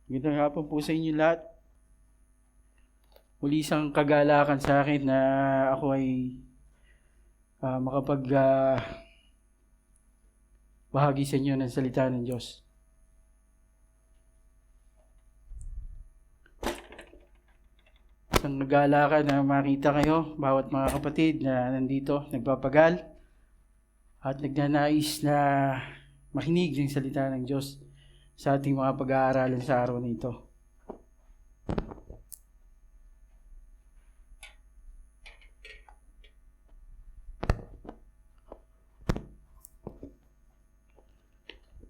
Magandang hapon po sa inyo lahat. Muli isang kagalakan sa akin na ako ay bahagi sa inyo ng salita ng Diyos. Isang kagalakan na makita kayo, bawat mga kapatid na nandito, nagpapagal at nagnanais na makinig ng salita ng Diyos sa ating mga pag-aaralan sa araw na ito.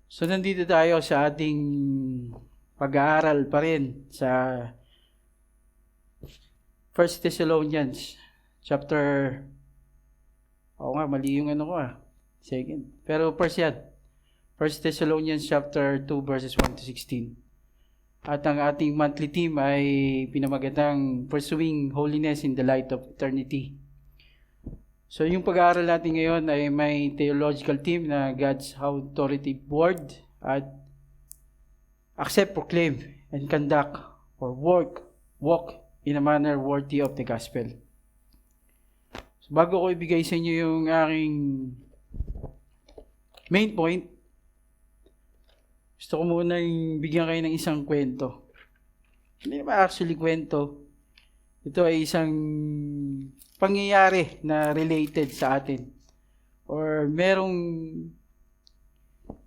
So nandito tayo sa ating pag-aaral pa rin sa 1 Thessalonians chapter mali yung second. Pero first yan. 1 Thessalonians chapter 2 verses 1 to 16. At ang ating monthly theme ay pinamagatang Pursuing Holiness in the Light of Eternity. So yung pag-aaral natin ngayon ay may theological theme na God's authoritative word at accept, proclaim, and conduct or walk in a manner worthy of the gospel. So bago ko ibigay sa inyo yung aking main point, gusto ko muna bigyan kayo ng isang kwento. Hindi naman actually kwento. Ito ay isang pangyayari na related sa atin or merong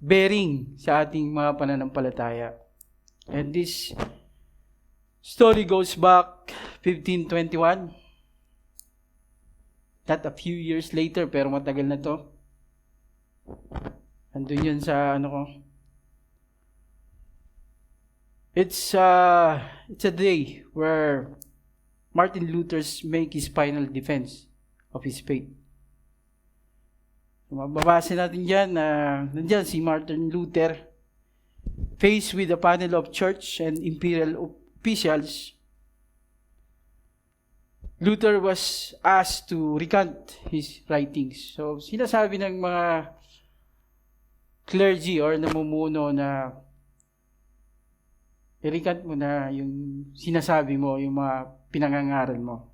bearing sa ating mga pananampalataya. And this story goes back 1521. Not a few years later, pero matagal na to. Andun yun sa It's a day where Martin Luther make his final defense of his faith. Mababasa natin dyan na nandyan si Martin Luther faced with a panel of church and imperial officials. Luther was asked to recant his writings. So sinasabi ng mga clergy or namumuno na i-recant mo na yung sinasabi mo, yung mga pinangangaral mo.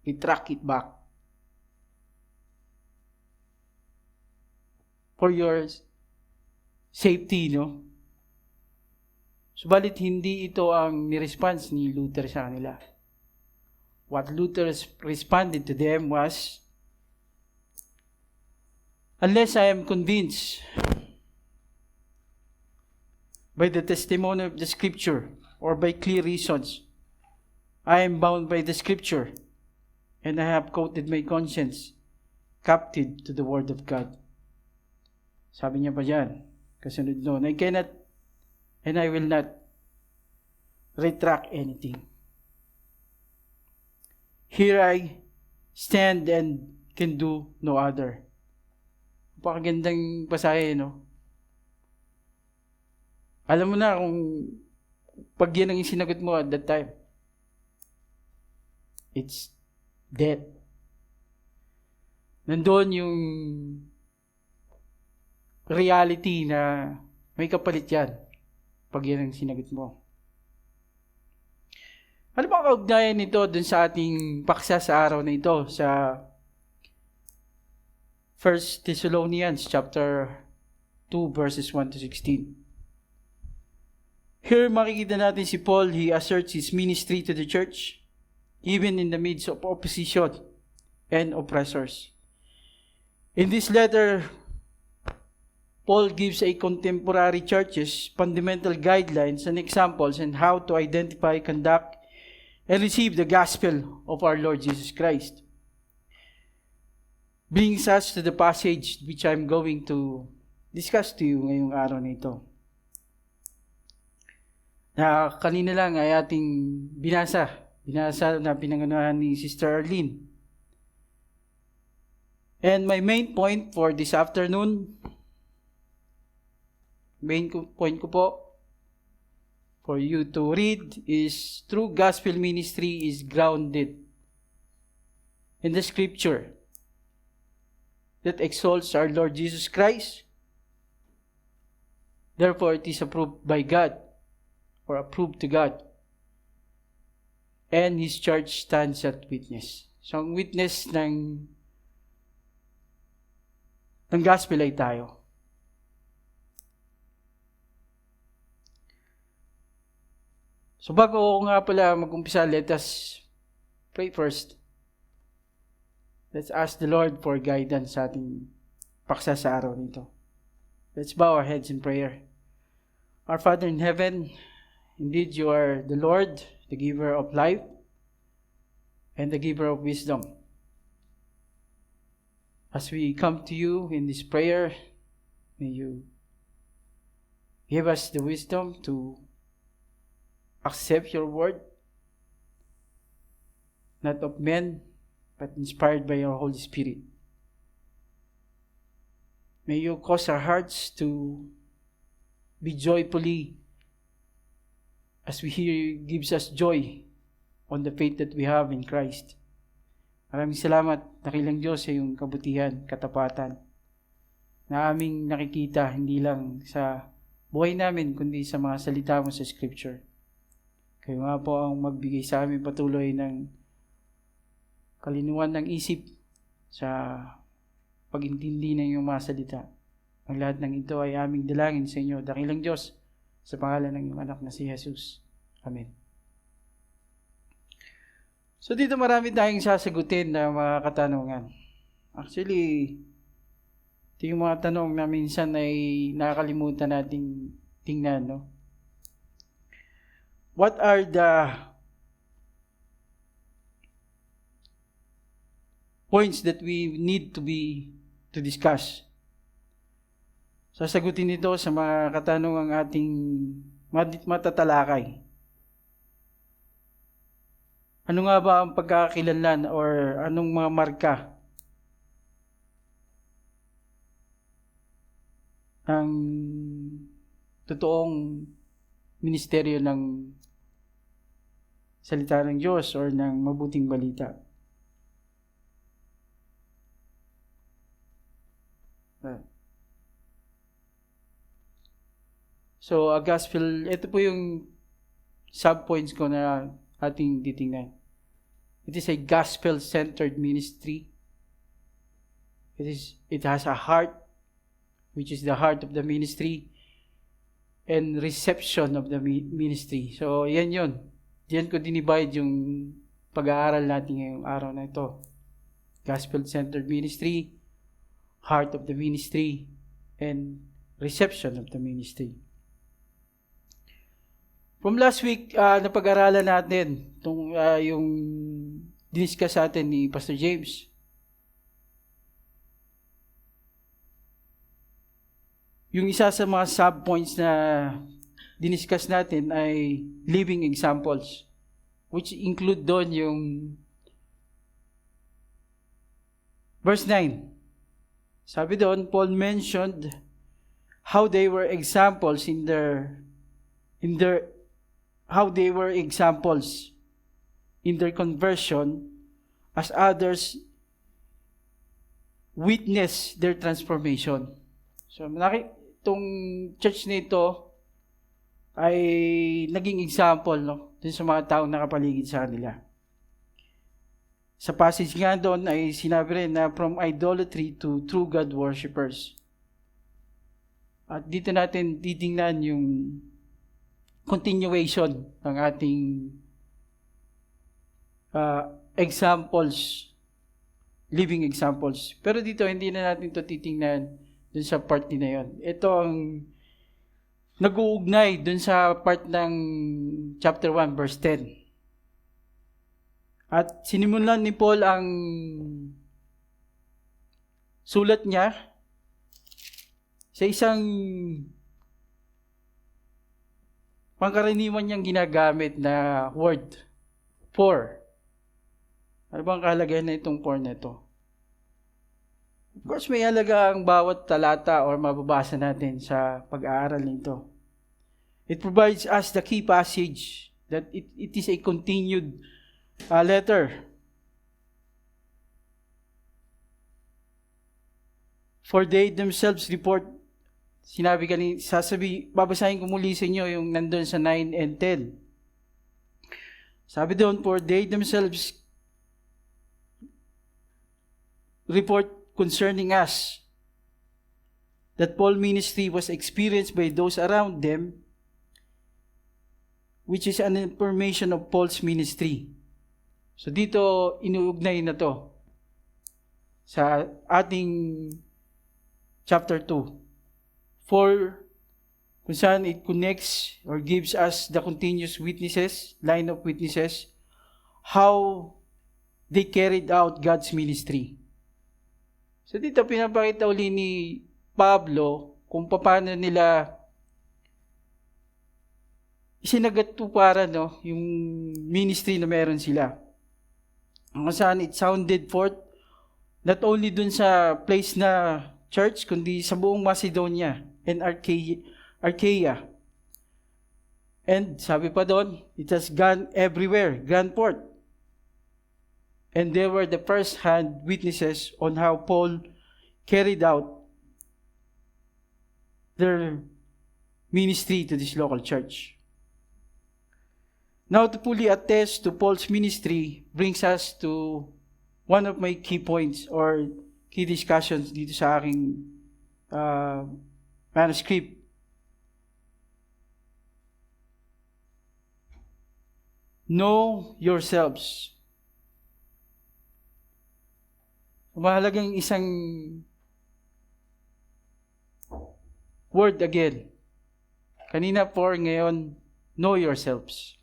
Retract it back. For your safety, no? Subalit hindi ito ang ni-response ni Luther sa kanila. What Luther responded to them was, unless I am convinced by the testimony of the Scripture or by clear reasons, I am bound by the Scripture, and I have quoted my conscience captive to the Word of God. Sabi niya pa dyan, kasunod noon, I cannot and I will not retract anything. Here I stand and can do no other. Napakagandang pasahe, no? Alam mo na kung pag yan ang sinagot mo at that time, it's death. Nandoon yung reality na may kapalit yan pag yan ang sinagot mo. Ano ba ang kaugnayan nito dun sa ating paksa sa araw na ito sa 1 Thessalonians chapter 2 verses 1 to 16? Here makikita natin si Paul, he asserts his ministry to the church even in the midst of opposition and oppressors. In this letter, Paul gives a contemporary churches fundamental guidelines and examples on how to identify, conduct, and receive the gospel of our Lord Jesus Christ. Brings us to the passage which I'm going to discuss to you ngayong araw na ito. Na kanina lang ay ating binasa na pinangunahan ni Sister Arlene. And my main point for this afternoon, point ko po for you to read is true gospel ministry is grounded in the Scripture that exalts our Lord Jesus Christ. Therefore, it is approved by God or approved to God. And His church stands at witness. So, ang witness ng gospel ay tayo. So, bago ako nga pala mag-umpisa, let us pray first. Let's ask the Lord for guidance sa ating paksa sa araw nito. Let's bow our heads in prayer. Our Father in heaven, indeed you are the Lord, the giver of life, and the giver of wisdom. As we come to you in this prayer, may you give us the wisdom to accept your word, not of men, but inspired by your Holy Spirit. May you cause our hearts to be joyfully as we hear gives us joy on the faith that we have in Christ. Maraming salamat, dakilang Diyos, sa iyong kabutihan, katapatan na aming nakikita hindi lang sa buhay namin kundi sa mga salita mo sa Scripture. Kayo nga po ang magbigay sa amin patuloy ng kalinuan ng isip sa pag-intindi ng iyong mga salita. Ang lahat ng ito ay aming dalangin sa inyo, dakilang Diyos, sa pangalan ng iyong anak na si Jesus. Amen. So dito marami tayong sasagutin na mga katanungan. Actually, ito yung mga tanong na minsan ay nakakalimutan nating tingnan, no? What are the points that we need to discuss? Sasagutin ito sa mga katanungang ating matatalakay. Ano nga ba ang pagkakakilanlan or anong mga marka ng totoong ministeryo ng salita ng Diyos or ng mabuting balita? So, a gospel, ito po yung subpoints ko na ating titingnan. It is a gospel-centered ministry. It has a heart, which is the heart of the ministry, and reception of the ministry. So, yan yun. Diyan ko dinivide yung pag-aaral natin ngayong araw na ito. Gospel-centered ministry, heart of the ministry, and reception of the ministry. From last week, napag-aralan natin yung diniscuss sa atin ni Pastor James. Yung isa sa mga subpoints na diniscuss natin ay living examples, which include doon yung verse 9. Sabi doon, Paul mentioned how they were examples how they were examples in their conversion as others witness their transformation. So, itong church nito ay naging example, no, dun sa mga taong nakapaligid sa kanila. Sa passage nga doon ay sinabi rin na from idolatry to true God worshippers. At dito natin titingnan yung continuation ng ating examples, living examples. Pero dito, hindi na natin ito titingnan dun sa part na yun. Ito ang nag-uugnay dun sa part ng chapter 1, verse 10. At sinimulan ni Paul ang sulat niya sa isang pangkaraniwan niyang ginagamit na word, for. Ano bang kalagayan na itong for na ito? Of course, may halaga ang bawat talata or mababasa natin sa pag-aaral nito. It provides us the key passage that it is a continued letter. For they themselves report Sinabi babasahin ko muli sa inyo yung nandun sa 9 and 10. Sabi doon, for they themselves report concerning us that Paul's ministry was experienced by those around them, which is an information of Paul's ministry. So dito, inuugnay na to sa ating chapter 2. For kung saan it connects or gives us the continuous witnesses, line of witnesses, how they carried out God's ministry. So dito pinapakita uli ni Pablo kung paano nila isinagatuparan yung ministry na meron sila. Kung saan it sounded forth not only dun sa place na church, kundi sa buong Macedonia and Achaia. And sabi pa doon, it has gone everywhere, gone forth. And they were the first-hand witnesses on how Paul carried out their ministry to this local church. Now, to fully attest to Paul's ministry brings us to one of my key points or key discussions dito sa aking manuscript. Know yourselves. Mahalagang isang word again. Kanina for, ngayon, know yourselves.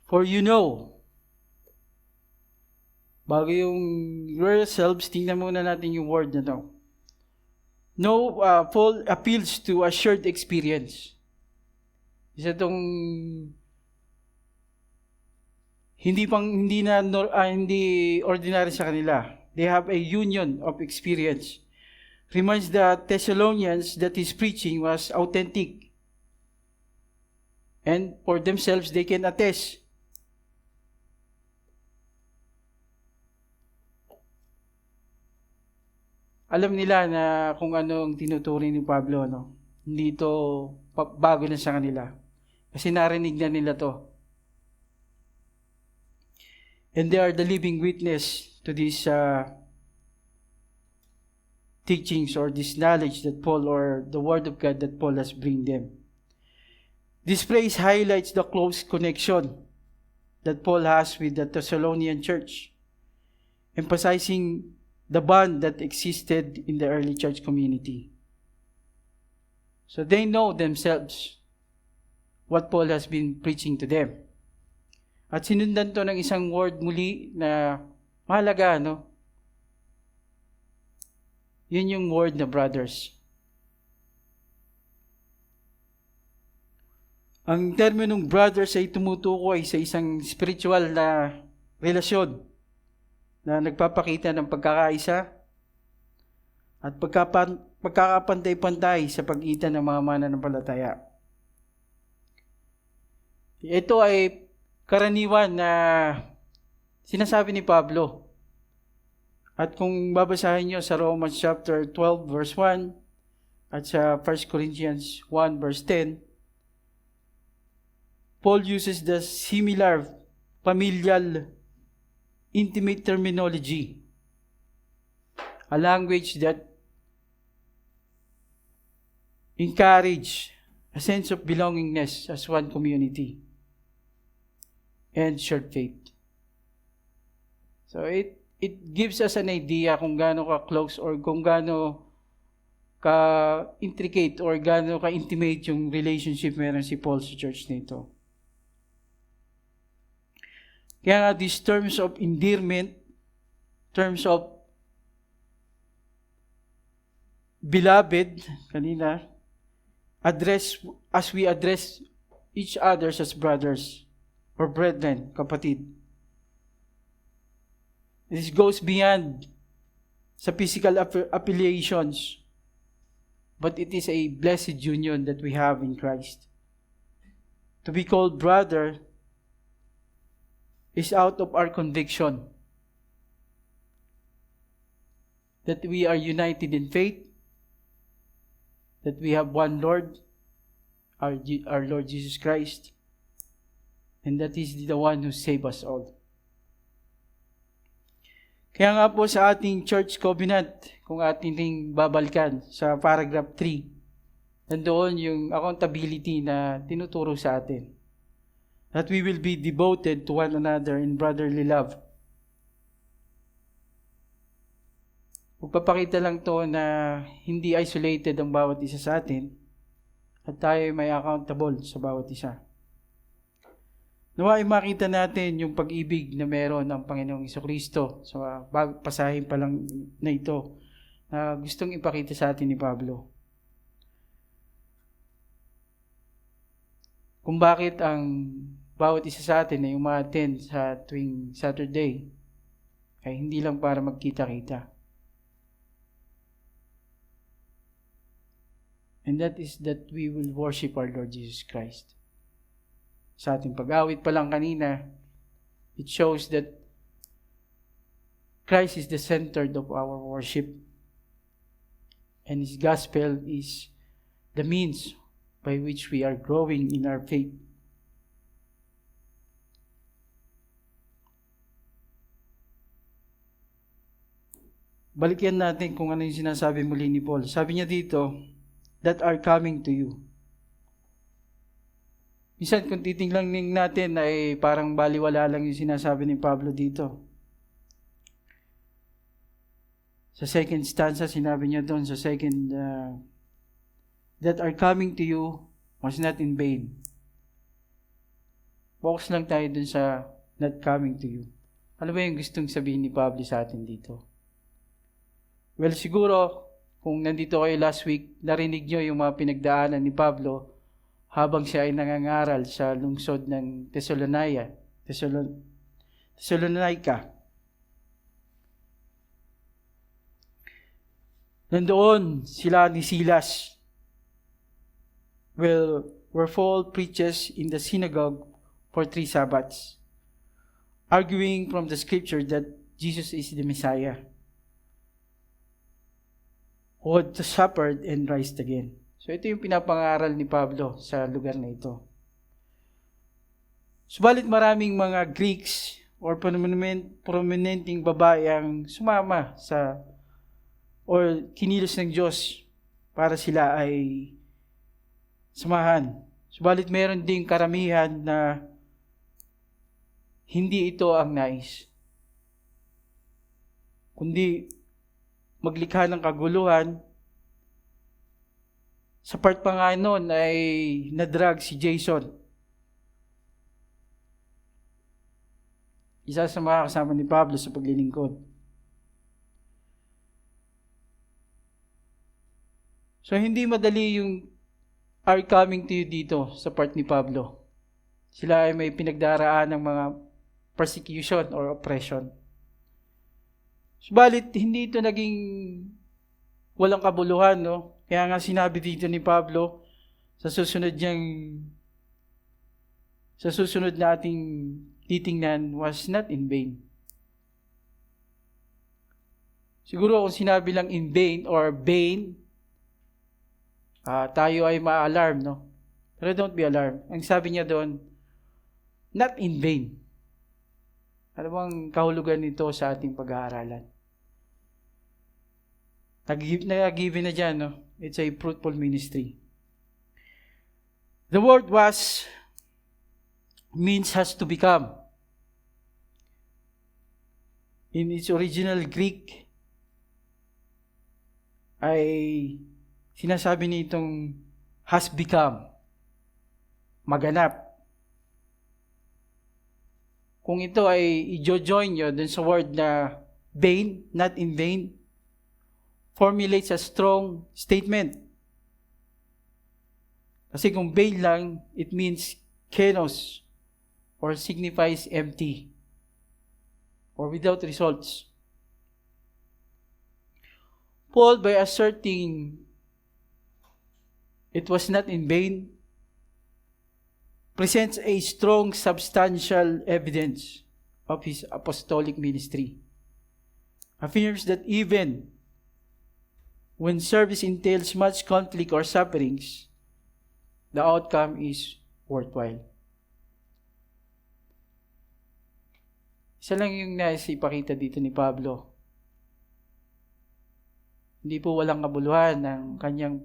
For you know. Bago yung yourselves, tingnan muna natin yung word na to. Know, Paul appeals to a shared experience. Isa tong hindi ordinary sa kanila. They have a union of experience. Reminds the Thessalonians that his preaching was authentic. And for themselves, they can attest. Alam nila na kung ano ang tinuturing ni Pablo, Hindi ito bago na sa kanila. Kasi narinig na nila to. And they are the living witness to these teachings or this knowledge that Paul or the Word of God that Paul has bring them. This phrase highlights the close connection that Paul has with the Thessalonian church, emphasizing the bond that existed in the early church community. So they know themselves what Paul has been preaching to them. At sinundan to ng isang word muli na mahalaga, Yun yung word na brothers. Ang terminong brothers ay tumutukoy sa isang spiritual na relasyon na nagpapakita ng pagkakaisa at pagkakapantay-pantay sa pagitan ng mga mananampalataya. Ito ay karaniwan na sinasabi ni Pablo. At kung babasahin nyo sa Romans chapter 12 verse 1 at sa 1 Corinthians 1 verse 10, Paul uses the similar familial intimate terminology, a language that encourage a sense of belongingness as one community and shared faith. So it gives us an idea kung gaano ka-close or kung gaano ka-intricate or gaano ka-intimate yung relationship meron si Paul sa church nito. Kaya nga, these terms of endearment, terms of beloved, kanina, as we address each other as brothers or brethren, kapatid. This goes beyond sa physical affiliations, but it is a blessed union that we have in Christ. To be called brother is out of our conviction that we are united in faith, that we have one Lord, our Lord Jesus Christ, and that is the one who saved us all. Kaya nga po sa ating church covenant, kung ating babalikan sa paragraph 3, nandoon yung accountability na tinuturo sa atin. That we will be devoted to one another in brotherly love. Magpapakita lang to na hindi isolated ang bawat isa sa atin at tayo may accountable sa bawat isa. Nawa'y makita natin yung pag-ibig na meron ng Panginoong Jesucristo sa pasahin pa lang na ito na gustong ipakita sa atin ni Pablo. Kung bakit ang bawat isa sa atin ay umattend sa tuwing Saturday ay hindi lang para magkita-kita. And that is that we will worship our Lord Jesus Christ. Sa ating pag-awit pa lang kanina, it shows that Christ is the center of our worship. And His gospel is the means by which we are growing in our faith. Balikan natin kung ano yung sinasabi muli ni Paul. Sabi niya dito, that are coming to you. Minsan kung titingnan natin ay parang baliwala lang yung sinasabi ni Pablo dito. Sa second stanza, sinabi niya doon sa second, that are coming to you was not in vain. Focus lang tayo doon sa not coming to you. Ano ba yung gustong sabihin ni Pablo sa atin dito? Well, siguro, kung nandito kayo last week, narinig nyo yung mga pinagdaanan ni Pablo habang siya ay nangangaral sa lungsod ng Thessalonica. Nandoon sila ni Silas. Where Paul preaches in the synagogue for 3 Sabbaths, arguing from the scripture that Jesus is the Messiah, who had suffered and raised again. So ito yung pinapangaral ni Pablo sa lugar na ito. Subalit maraming mga Greeks or prominenteng babae ang sumama sa or kinilos ng Diyos para sila ay samahan. Subalit meron ding karamihan na hindi ito ang nais, kundi maglikha ng kaguluhan. Sa part pa nga noon ay nadrag si Jason. Isa sa mga kasama ni Pablo sa paglilingkod. So hindi madali yung are coming to you dito sa part ni Pablo. Sila ay may pinagdaraan ng mga persecution or oppression. Subalit, hindi ito naging walang kabuluhan, no? Kaya nga sinabi dito ni Pablo sa susunod na ating titingnan was not in vain. Siguro kung sinabi lang in vain or vain, tayo ay ma-alarm, no? Pero don't be alarmed. Ang sabi niya doon, not in vain. Ano bang kahulugan nito sa ating pag-aaralan? Nag-given na dyan, no? It's a fruitful ministry. The word was means has to become. In its original Greek, ay sinasabi nitong has become. Maganap. Kung ito ay i-join nyo dun sa word na vain, not in vain, formulates a strong statement. Kasi kung vain lang, it means kenos or signifies empty or without results. Paul, by asserting it was not in vain, presents a strong substantial evidence of his apostolic ministry. Affirms that even when service entails much conflict or sufferings, the outcome is worthwhile. Isa lang yung nais ipakita dito ni Pablo. Hindi po walang kabuluhan ng kanyang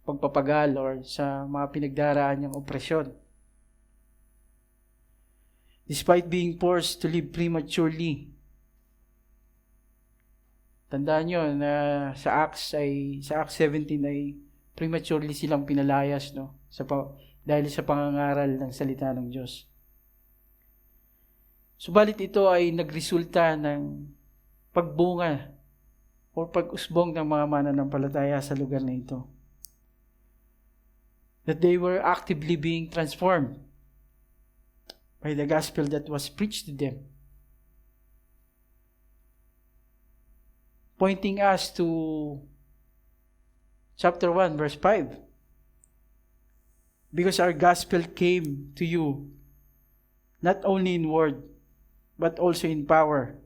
pagpapagal or sa mga pinagdaraan niyang opresyon. Despite being forced to live prematurely, tandaan nyo na sa Acts 17 ay prematurely silang pinalayas, no? Dahil sa pangangaral ng salita ng Diyos. Subalit ito ay nagresulta ng pagbunga o pag-usbong ng mga mananampalataya sa lugar na ito. That they were actively being transformed by the gospel that was preached to them. Pointing us to chapter 1, verse 5. Because our gospel came to you not only in word, but also in power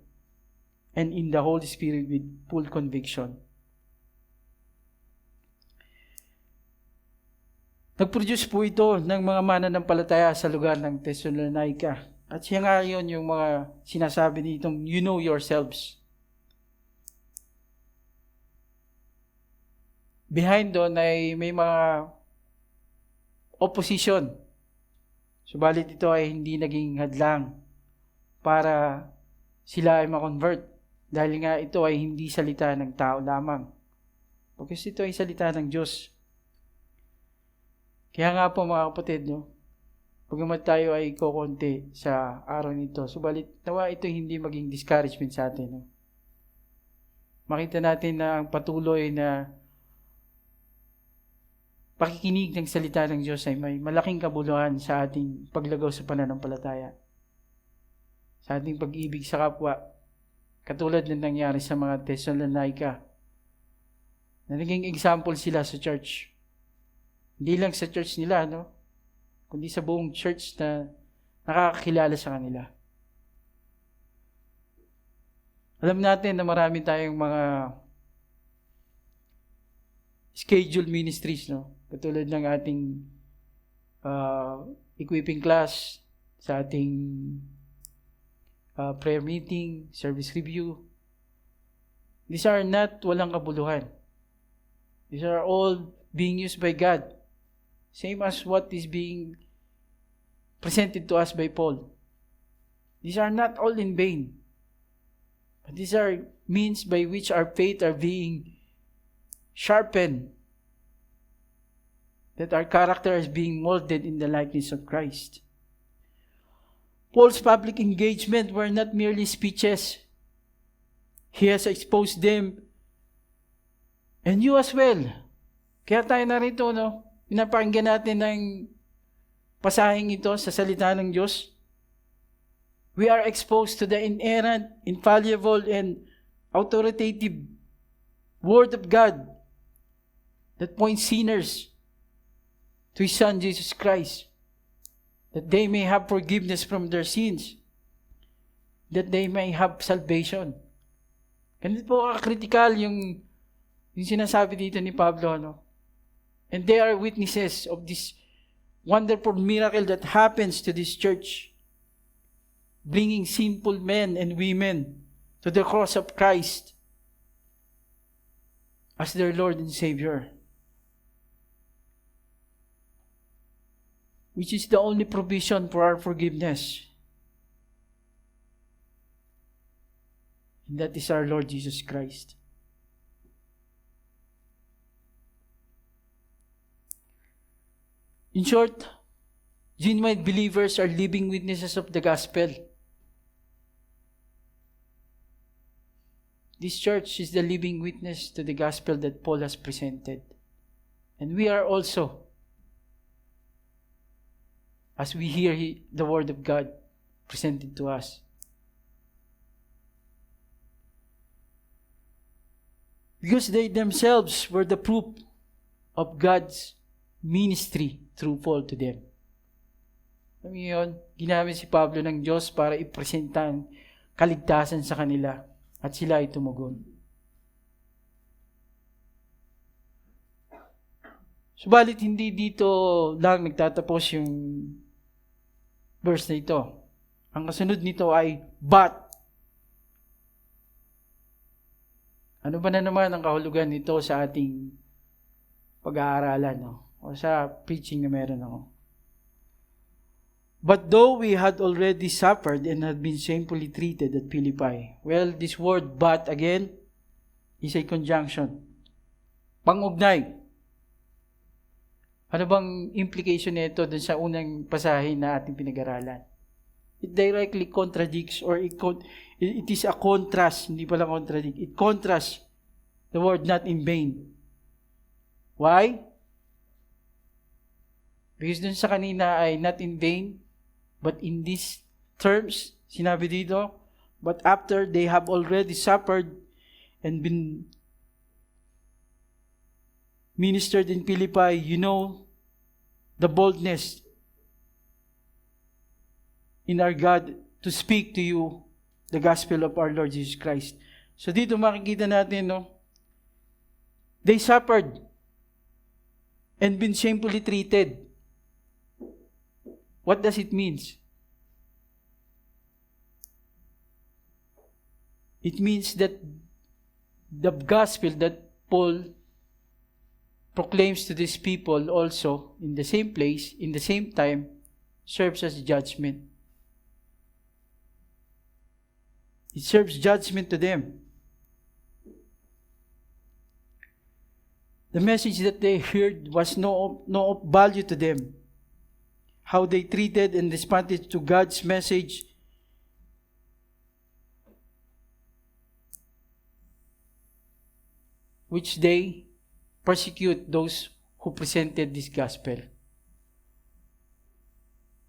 and in the Holy Spirit with full conviction. Nag-produce po ito ng mga mananampalataya sa lugar ng Thessalonica. At siya nga yun yung mga sinasabi nitong, you know yourselves. Behind doon ay may mga opposition. Subalit ito ay hindi naging hadlang para sila ay ma-convert. Dahil nga ito ay hindi salita ng tao lamang. Because ito ay salita ng Diyos. Kaya nga po mga kapatid, no, pagkamat tayo ay kukunti sa araw nito, subalit nawa ito hindi maging discouragement sa atin. No? Makita natin na ang patuloy na pakikinig ng salita ng Diyos ay may malaking kabuluhan sa ating paglagaw sa pananampalataya. Sa ating pag-ibig sa kapwa, katulad ng nangyari sa mga Thessalonica, na naging example sila sa church. Hindi lang sa church nila, no? Kundi sa buong church na nakakakilala sa kanila. Alam natin na marami tayong mga scheduled ministries, no? Katulad ng ating equipping class, sa ating prayer meeting, service review. These are not walang kabuluhan. These are all being used by God. Same as what is being presented to us by Paul. These are not all in vain. But these are means by which our faith are being sharpened. That our character is being molded in the likeness of Christ. Paul's public engagement were not merely speeches. He has exposed them. And you as well. Kaya tayo narito, no? Pinapakinggan natin ng pasahing ito sa salita ng Diyos. We are exposed to the inerrant, infallible, and authoritative Word of God that points sinners to His Son, Jesus Christ, that they may have forgiveness from their sins, that they may have salvation. Ganito po critical yung sinasabi dito ni Pablo, no? And they are witnesses of this wonderful miracle that happens to this church, bringing sinful men and women to the cross of Christ as their Lord and Savior, which is the only provision for our forgiveness. And that is our Lord Jesus Christ. In short, genuine believers are living witnesses of the gospel. This church is the living witness to the gospel that Paul has presented. And we are also, as we hear the word of God presented to us. Because they themselves were the proof of God's ministry through Paul to them. Alam niyo yun, ginamit si Pablo ng Diyos para ipresenta ang kaligtasan sa kanila at sila ay tumugon. Subalit hindi dito lang nagtatapos yung verse na ito. Ang kasunod nito ay but. Ano ba na naman ang kahulugan nito sa ating pag-aaralan, no? O sa preaching na meron ako? But though we had already suffered and had been shamefully treated at Philippi. Well, this word but again is a conjunction. Pangugnay. Ano bang implication nito dun sa unang pasahe na ating pinag-aralan? It directly contradicts or it is a contrast, hindi pala contradict. It contrasts the word not in vain. Why? Because dun sa kanina ay not in vain, but in these terms, sinabi dito, but after they have already suffered and been ministered in Philippi, you know the boldness in our God to speak to you the gospel of our Lord Jesus Christ. So dito makikita natin, no? They suffered and been shamefully treated. What does it mean? It means that the gospel that Paul proclaims to these people also in the same place, in the same time, serves as judgment. It serves judgment to them. The message that they heard was no value to them. How they treated and responded to God's message which they persecute those who presented this gospel.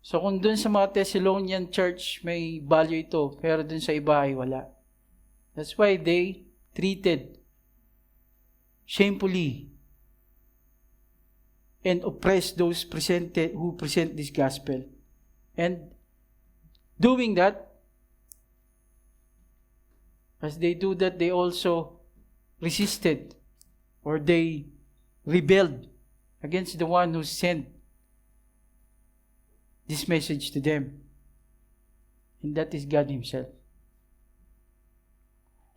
So kung dun sa mga Thessalonian church may value ito, pero dun sa iba ay wala. That's why they treated shamefully and oppressed those who present this gospel. And doing that, as they do that, they also resisted or they rebelled against the one who sent this message to them. And that is God Himself,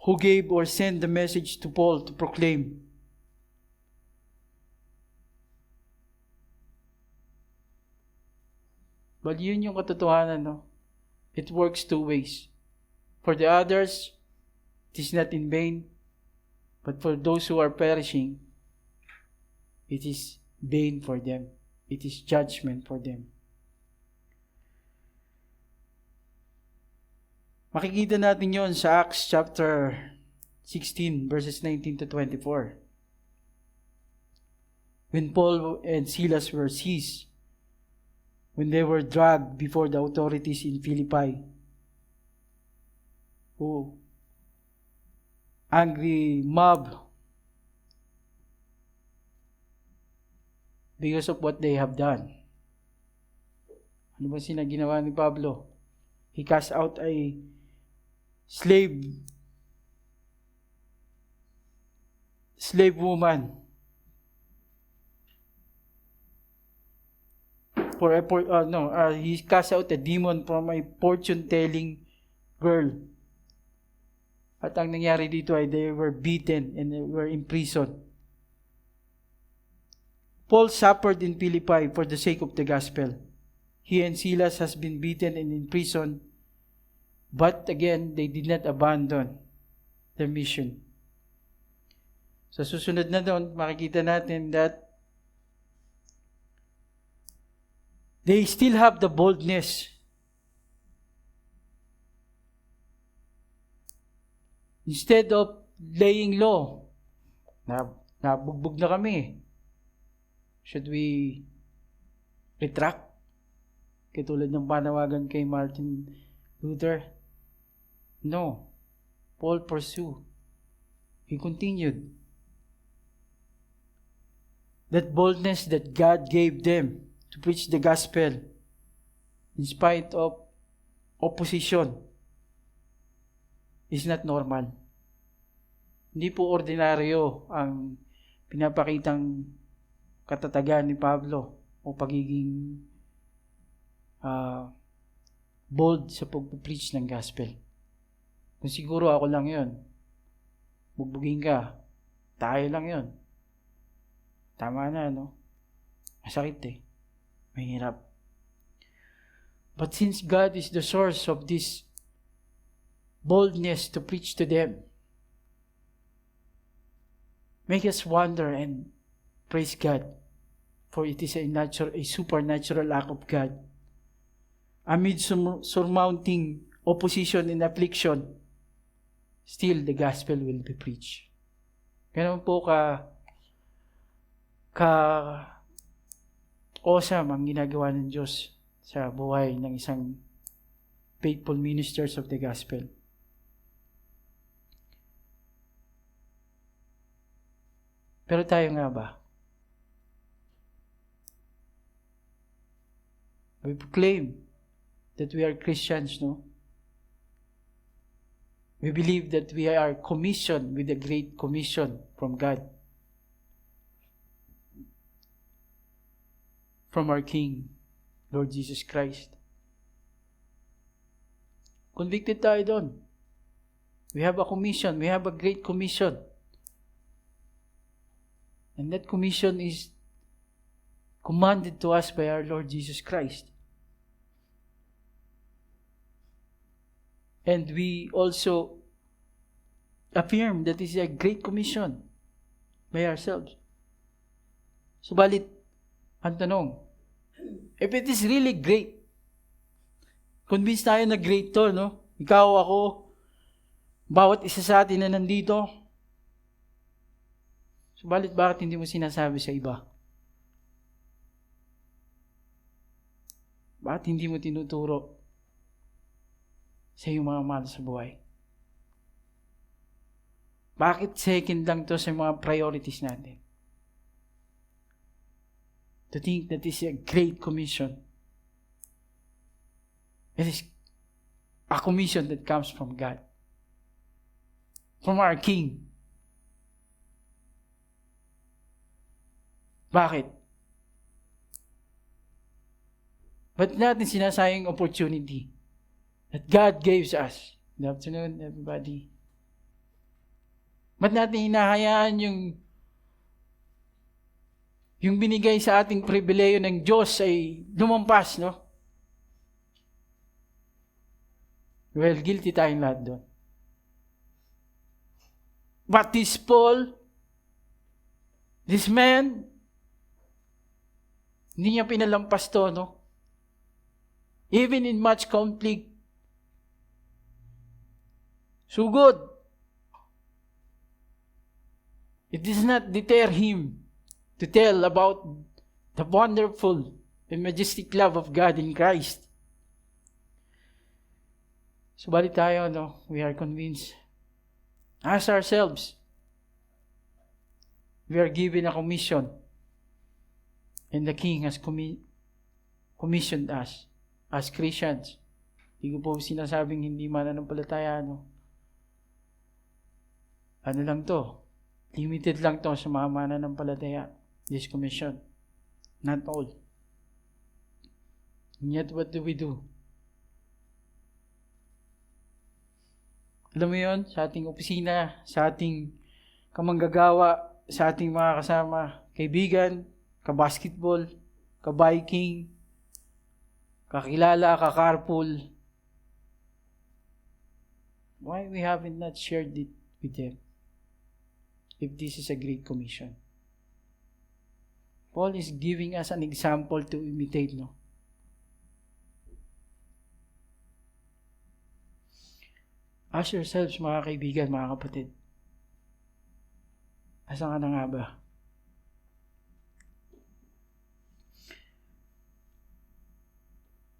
who gave or sent the message to Paul to proclaim. But yun yung katotohanan, no? It works two ways. For the others, it is not in vain. But for those who are perishing, it is vain for them. It is judgment for them. Makikita natin yon sa Acts chapter 16, verses 19 to 24. When Paul and Silas were seized, when they were dragged before the authorities in Philippi, angry mob because of what they have done. Ano ba ginawa ni Pablo? He cast out a slave woman he cast out a demon from a fortune-telling girl. At ang nangyari dito ay they were beaten and they were imprisoned. Paul suffered in Philippi for the sake of the gospel. He and Silas has been beaten and imprisoned, but again, they did not abandon their mission. Sa susunod na doon, makikita natin that they still have the boldness. Instead of laying low, nabugbog na kami. Should we retract? Katulad ng panawagan kay Martin Luther? No. Paul pursued. He continued. That boldness that God gave them to preach the gospel in spite of opposition is not normal. Hindi po ordinaryo ang pinapakitang katatagan ni Pablo o pagiging bold sa pag-preach ng gospel. Kung siguro ako lang yon, bugbugin ka, tayo lang yon. Tama na, no? Masakit eh. Mahirap. But since God is the source of this boldness to preach to them, make us wonder and praise God, for it is a supernatural act of God. Amid surmounting opposition and affliction, still the gospel will be preached. Ganun po awesome ang ginagawa ng Diyos sa buhay ng isang faithful ministers of the gospel. Pero tayo nga ba? We claim that we are Christians, no? We believe that we are commissioned with a great commission from God, from our King, Lord Jesus Christ. Convicted tayo doon. We have a commission. We have a great commission. And that commission is commanded to us by our Lord Jesus Christ. And we also affirm that this is a great commission by ourselves. Subalit, ang tanong, if it is really great, convinced tayo na great to, no? Ikaw, ako, bawat isa sa atin na nandito. Subalit, bakit hindi mo sinasabi sa iba? Bakit hindi mo tinuturo sa iyong mga mahal sa buhay? Bakit second lang to sa mga priorities natin? To think that this is a great commission. It is a commission that comes from God. From our King. Bakit? Ba't natin sinasayang opportunity that God gives us? Good afternoon, everybody. Ba't natin hinahayaan yung binigay sa ating pribileyo ng Diyos ay lumampas, no? Well, guilty tayong lahat doon. But this Paul, this man, hindi niya pinalampas to, no? Even in much conflict. So good. It does not deter him to tell about the wonderful and majestic love of God in Christ. Subalit tayo, no? We are convinced. Ask ourselves. We are given a commission. And the King has commissioned us as Christians. Hindi ko po sinasabing hindi mananampalataya, no? Ano lang to? Limited lang to sa mga mananampalataya. This commission. Not all. And yet, what do we do? Alam mo yun, sa ating opisina, sa ating kamanggagawa, sa ating mga kasama, kaibigan, ka-basketball, ka-biking, kakilala, ka-carpool. Why we haven't not shared it with them? If this is a great commission. Paul is giving us an example to imitate, no? Ask yourselves, mga kaibigan, mga kapatid. Asan ka na nga ba?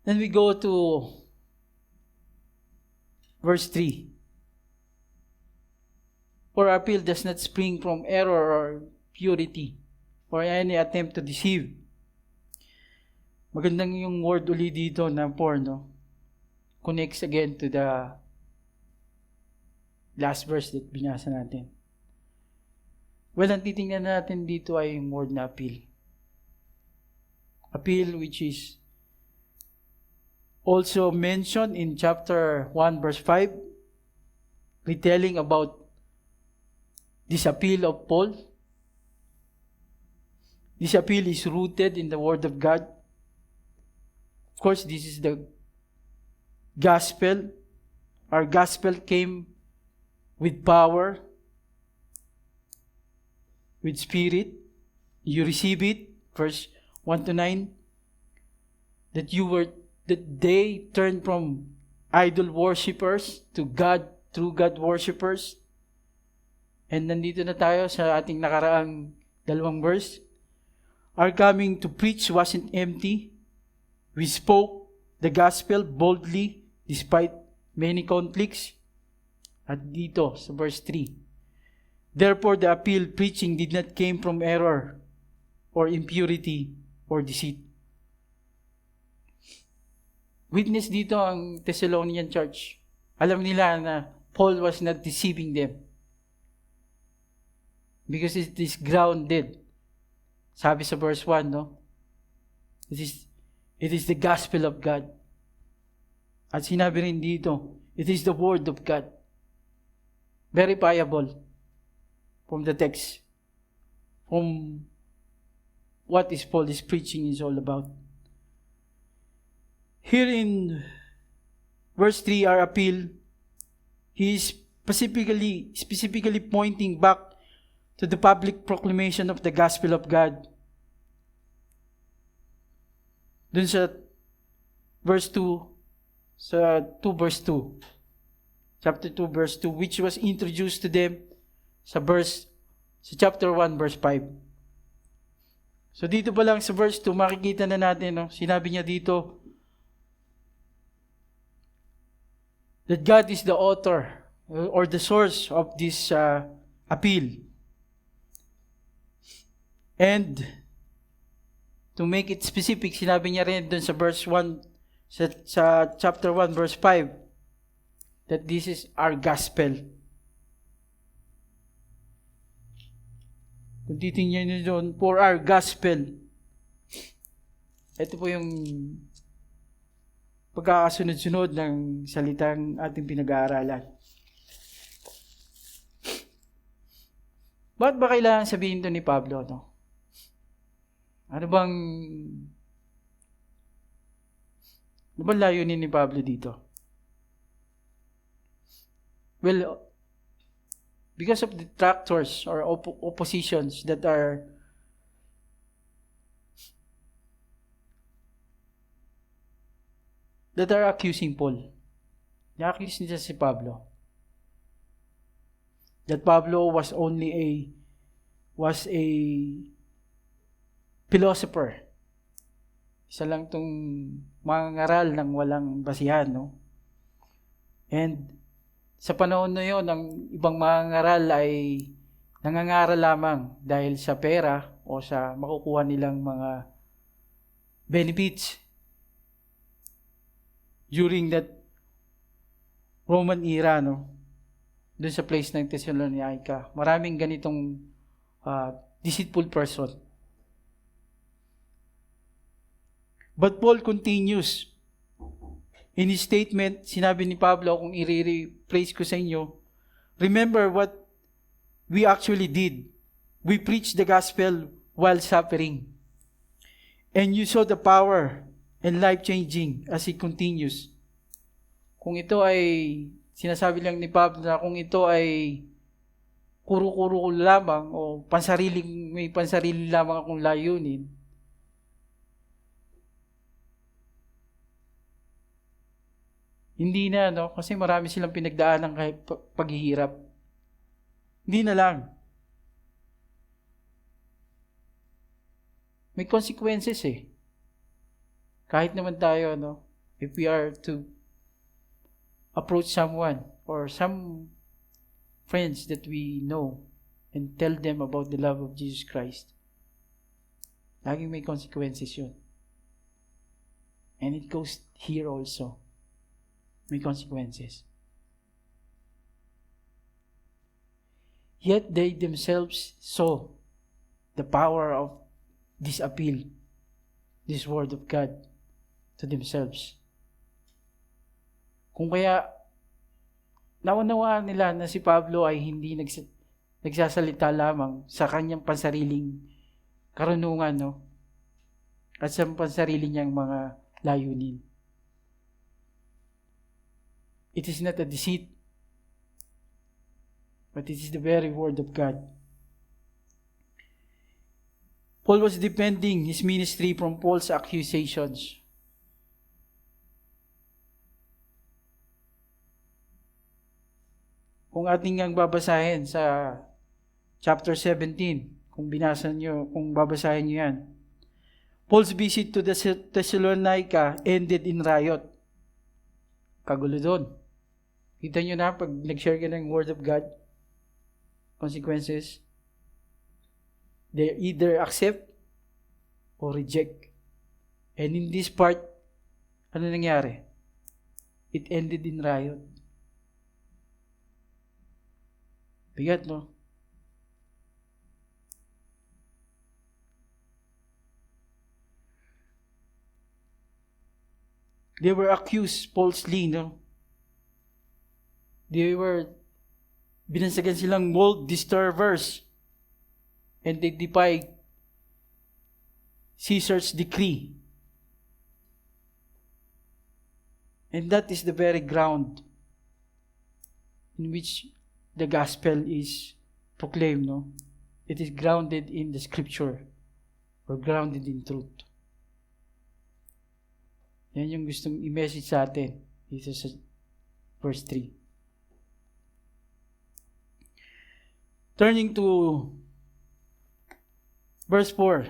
Then we go to verse 3. For our appeal does not spring from error or purity or any attempt to deceive. Magandang yung word uli dito na for, no? Connects again to the last verse that binasa natin. Well, ang titingnan natin dito ay yung word na appeal. appeal which is also mentioned in chapter 1 verse 5, retelling about this appeal of Paul. This appeal is rooted in the Word of God. Of course, this is the gospel. Our gospel came with power, with spirit. You receive it, verse 1 to 9, that they turned from idol worshippers to God, true God worshippers. And nandito na tayo sa ating nakaraang 2 verse. Our coming to preach wasn't empty. We spoke the gospel boldly despite many conflicts. At dito sa verse 3. Therefore the appeal preaching did not came from error or impurity or deceit. Witness dito ang Thessalonian church. Alam nila na Paul was not deceiving them. Because it is grounded. Sabi sa verse 1, no? It is the gospel of God. At sinabi rin dito, it is the word of God. Verifiable from the text. From what is Paul is preaching is all about. Here in verse 3, our appeal, he is specifically pointing back to the public proclamation of the gospel of God. Dun sa verse 2, sa 2 verse 2, chapter 2 verse 2, which was introduced to them sa chapter 1 verse 5. So dito pa lang sa verse 2, makikita na natin, no? Sinabi niya dito, that God is the author or the source of this appeal. And to make it specific, sinabi niya rin dun sa verse 1, sa chapter 1 verse 5, that this is our gospel. Kung titingnan niyo doon, for our gospel. Ito po yung pagkakasunod-sunod ng salitang ating pinag-aaralan. Bakit ba kailangan sabihin ito ni Pablo? No? Ano bang layunin ni Pablo dito? Well, because of detractors or oppositions that are accusing Paul. Na-accuse nila si Pablo. That Pablo was a philosopher. Isa lang tong mangangaral ng walang basihan, no? And sa panahon na yon, ang ibang mangangaral ay nangangaral lamang dahil sa pera o sa makukuha nilang mga benefits during that Roman era, no? Doon sa place ng Thessalonica. Maraming ganitong deceitful person. But Paul continues. In his statement, sinabi ni Pablo, kung i-rephrase ko sa inyo, remember what we actually did. We preached the gospel while suffering. And you saw the power and life-changing as it continues. Kung ito ay, sinasabi lang ni Pablo na kung ito ay kuro-kuro lamang o may pansarili lamang akong layunin, hindi na, no? Kasi marami silang pinagdaan ng paghihirap. Hindi na lang. May consequences eh. Kahit naman tayo, no? If we are to approach someone or some friends that we know and tell them about the love of Jesus Christ, laging may consequences yun. And it goes here also. May consequences. Yet they themselves saw the power of this appeal. this word of God to themselves. Kung kaya naunawaan nila na si Pablo ay hindi nagsasalita lamang sa kanyang pansariling karunungan, no? At sa pansarili niyang mga layunin. It is not a deceit, but it is the very word of God. Paul was defending his ministry from false accusations. Kung ating ang babasahin sa chapter 17, kung babasahin niyo yan, Paul's visit to the Thessalonica ended in riot. Kagulo doon. Kita niyo na, pag nag-share ka ng word of God, consequences, they either accept or reject. And in this part, ano nangyari? It ended in riot. Bigat, no? They were accused falsely, no? Binansagan silang world disturbers, and they defied Caesar's decree. And that is the very ground in which the gospel is proclaimed, no? It is grounded in the scripture or grounded in truth. Yan yung gustong i-message sa atin dito sa verse 3. Turning to verse 4.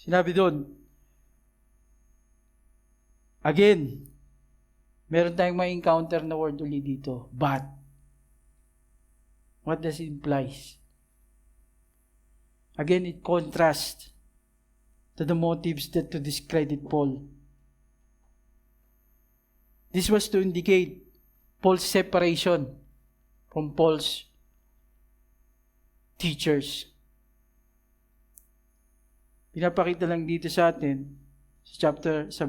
Sinabi doon, again, meron tayong may encounter na word ulit dito, but. What does it imply? Again, it contrasts to the motives that to discredit Paul. This was to indicate Paul's separation from Paul's teachers. Pinapakita lang dito sa atin, sa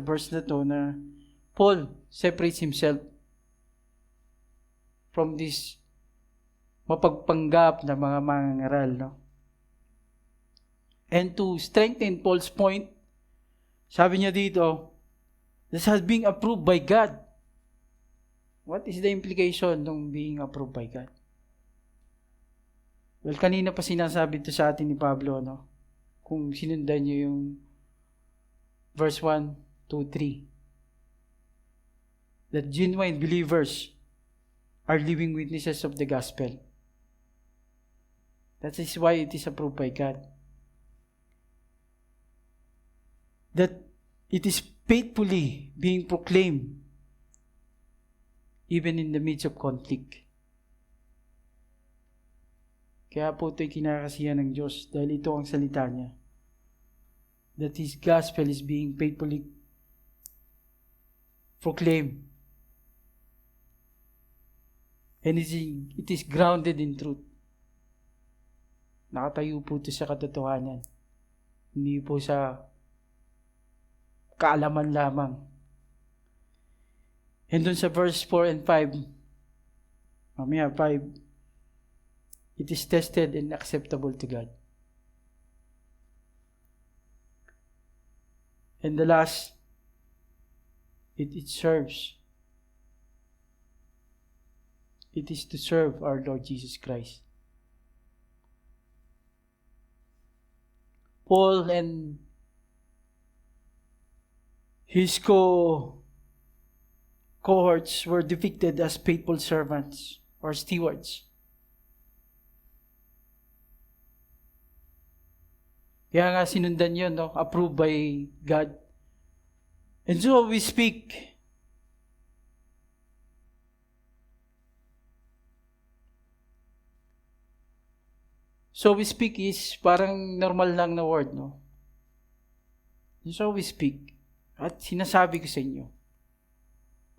verse na to, na Paul separates himself from this mapagpanggap na mga mangangaral, no? And to strengthen Paul's point, sabi niya dito, this has been approved by God. What is the implication ng being approved by God? Well, kanina pa sinasabi ito sa atin ni Pablo, no? Kung sinundan niyo yung verse 1, 2, 3. That genuine believers are living witnesses of the gospel. That is why it is approved by God. That it is faithfully being proclaimed even in the midst of conflict. Kaya po ito'y kinakasihan ng Diyos dahil ito ang salita niya. That His gospel is being faithfully proclaimed. And it is grounded in truth. Nakatayo po ito sa katotohanan. Hindi po sa kaalaman lamang. And dun sa verse 4 and 5, 5, it is tested and acceptable to God. And the last, it serves. It is to serve our Lord Jesus Christ. Paul and his cohorts were depicted as faithful servants or stewards. Kaya nga sinundan yun, no? Approved by God. And so we speak. So we speak is parang normal lang na word, no? So we speak. At sinasabi ko sa inyo.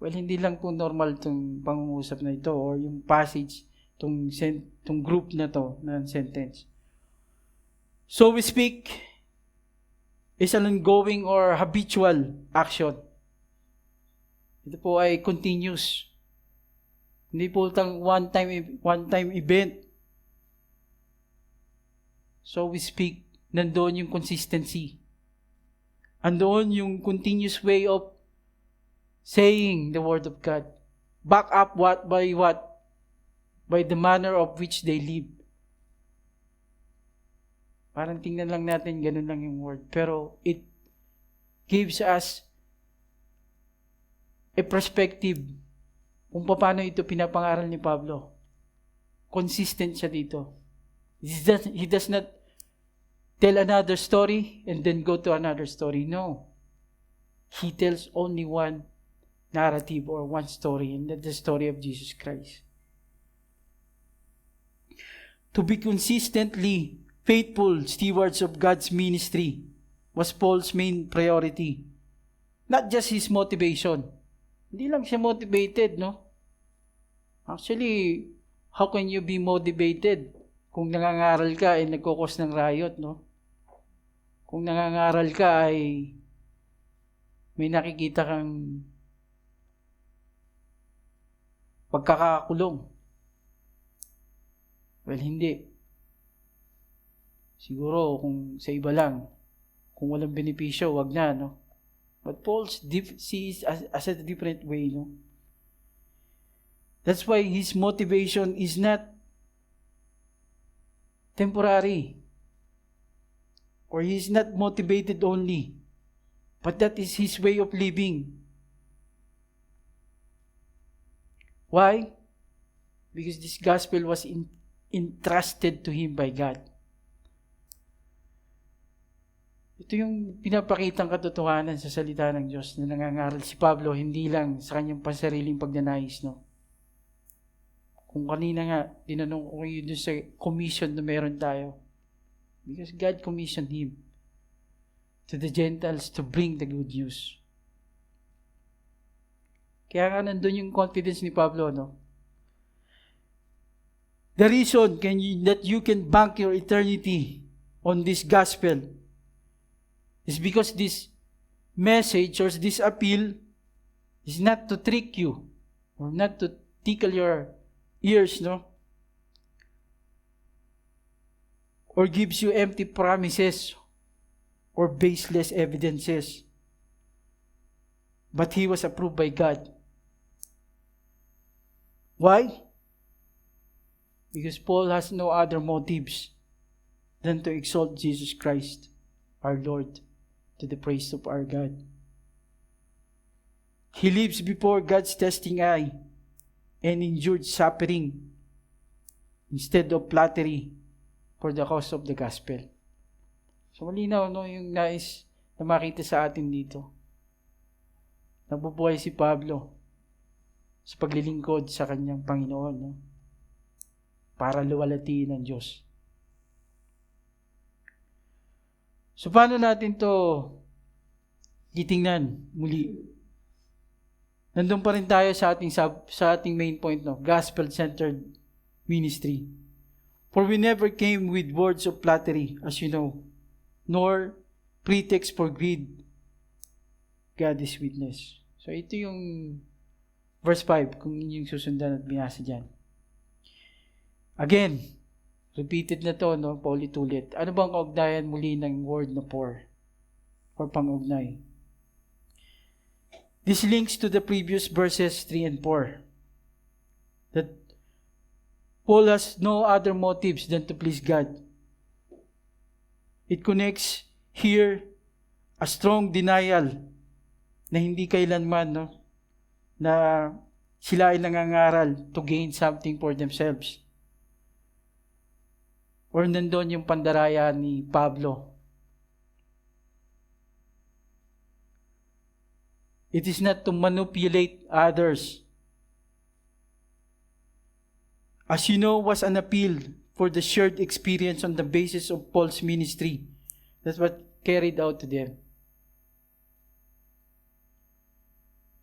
Well, hindi lang po normal itong pangungusap na ito or yung passage, itong group na to na sentence. So we speak is an ongoing or habitual action. Ito po ay continuous. Hindi po itang one-time event. So we speak, nandoon yung consistency. Andoon yung continuous way of saying the Word of God. Back up by what? By the manner of which they live. Parang tingnan lang natin, ganun lang yung word. Pero it gives us a perspective kung paano ito pinapangaral ni Pablo. Consistent siya dito. He does not tell another story and then go to another story. No. He tells only one narrative or one story, and that's the story of Jesus Christ. To be consistently faithful stewards of God's ministry was Paul's main priority. Not just his motivation. Hindi lang siya motivated, no? Actually, how can you be motivated kung nangangaral ka ay nagkukos ng riot, no? Kung nangangaral ka ay may nakikita kang pagkakakulong. Well, hindi. Siguro kung sa iba lang, kung walang benepisyo, wag na, no? But Paul sees as a different way, no? That's why his motivation is not temporary. Or he's not motivated only. But that is his way of living. Why? Because this gospel was entrusted to him by God. Ito yung pinapakitang katotohanan sa salita ng Diyos na nangangaral si Pablo, hindi lang sa kanyang pansariling pagnanais, no? Kung kanina nga, tinanong ko kayo doon sa commission na meron tayo. Because God commissioned him to the Gentiles to bring the good news. Kaya nga nandun yung confidence ni Pablo, no? The reason that you can bank your eternity on this gospel is because this message or this appeal is not to trick you or not to tickle your ears, no? Or gives you empty promises or baseless evidences. But he was approved by God. Why? Because Paul has no other motives than to exalt Jesus Christ, our Lord, to the praise of our God. He lives before God's testing eye and endured suffering instead of flattery for the cause of the gospel. So malinaw, no, yung nais na makita sa atin dito. Nabubuhay si Pablo sa paglilingkod sa kanyang Panginoon, no? Para luwalhatiin ng Diyos. So paano natin to titingnan muli? Nandun pa rin tayo sa ating main point, no? Gospel-centered ministry. For we never came with words of flattery, as you know, nor pretext for greed. God is witness. So ito yung verse 5, kung inyong susundan at binasa dyan. Again, repeated na to, no? Paulit-ulit. Ano bang kaugnayan muli ng word na for? Or pang-ugnay? This links to the previous verses 3 and 4. That Paul has no other motives than to please God. It connects here a strong denial na hindi kailanman, no, na sila ay nangangaral to gain something for themselves. Or nandun yung pandaraya ni Pablo. It is not to manipulate others. As you know, was an appeal for the shared experience on the basis of Paul's ministry. That's what carried out to them.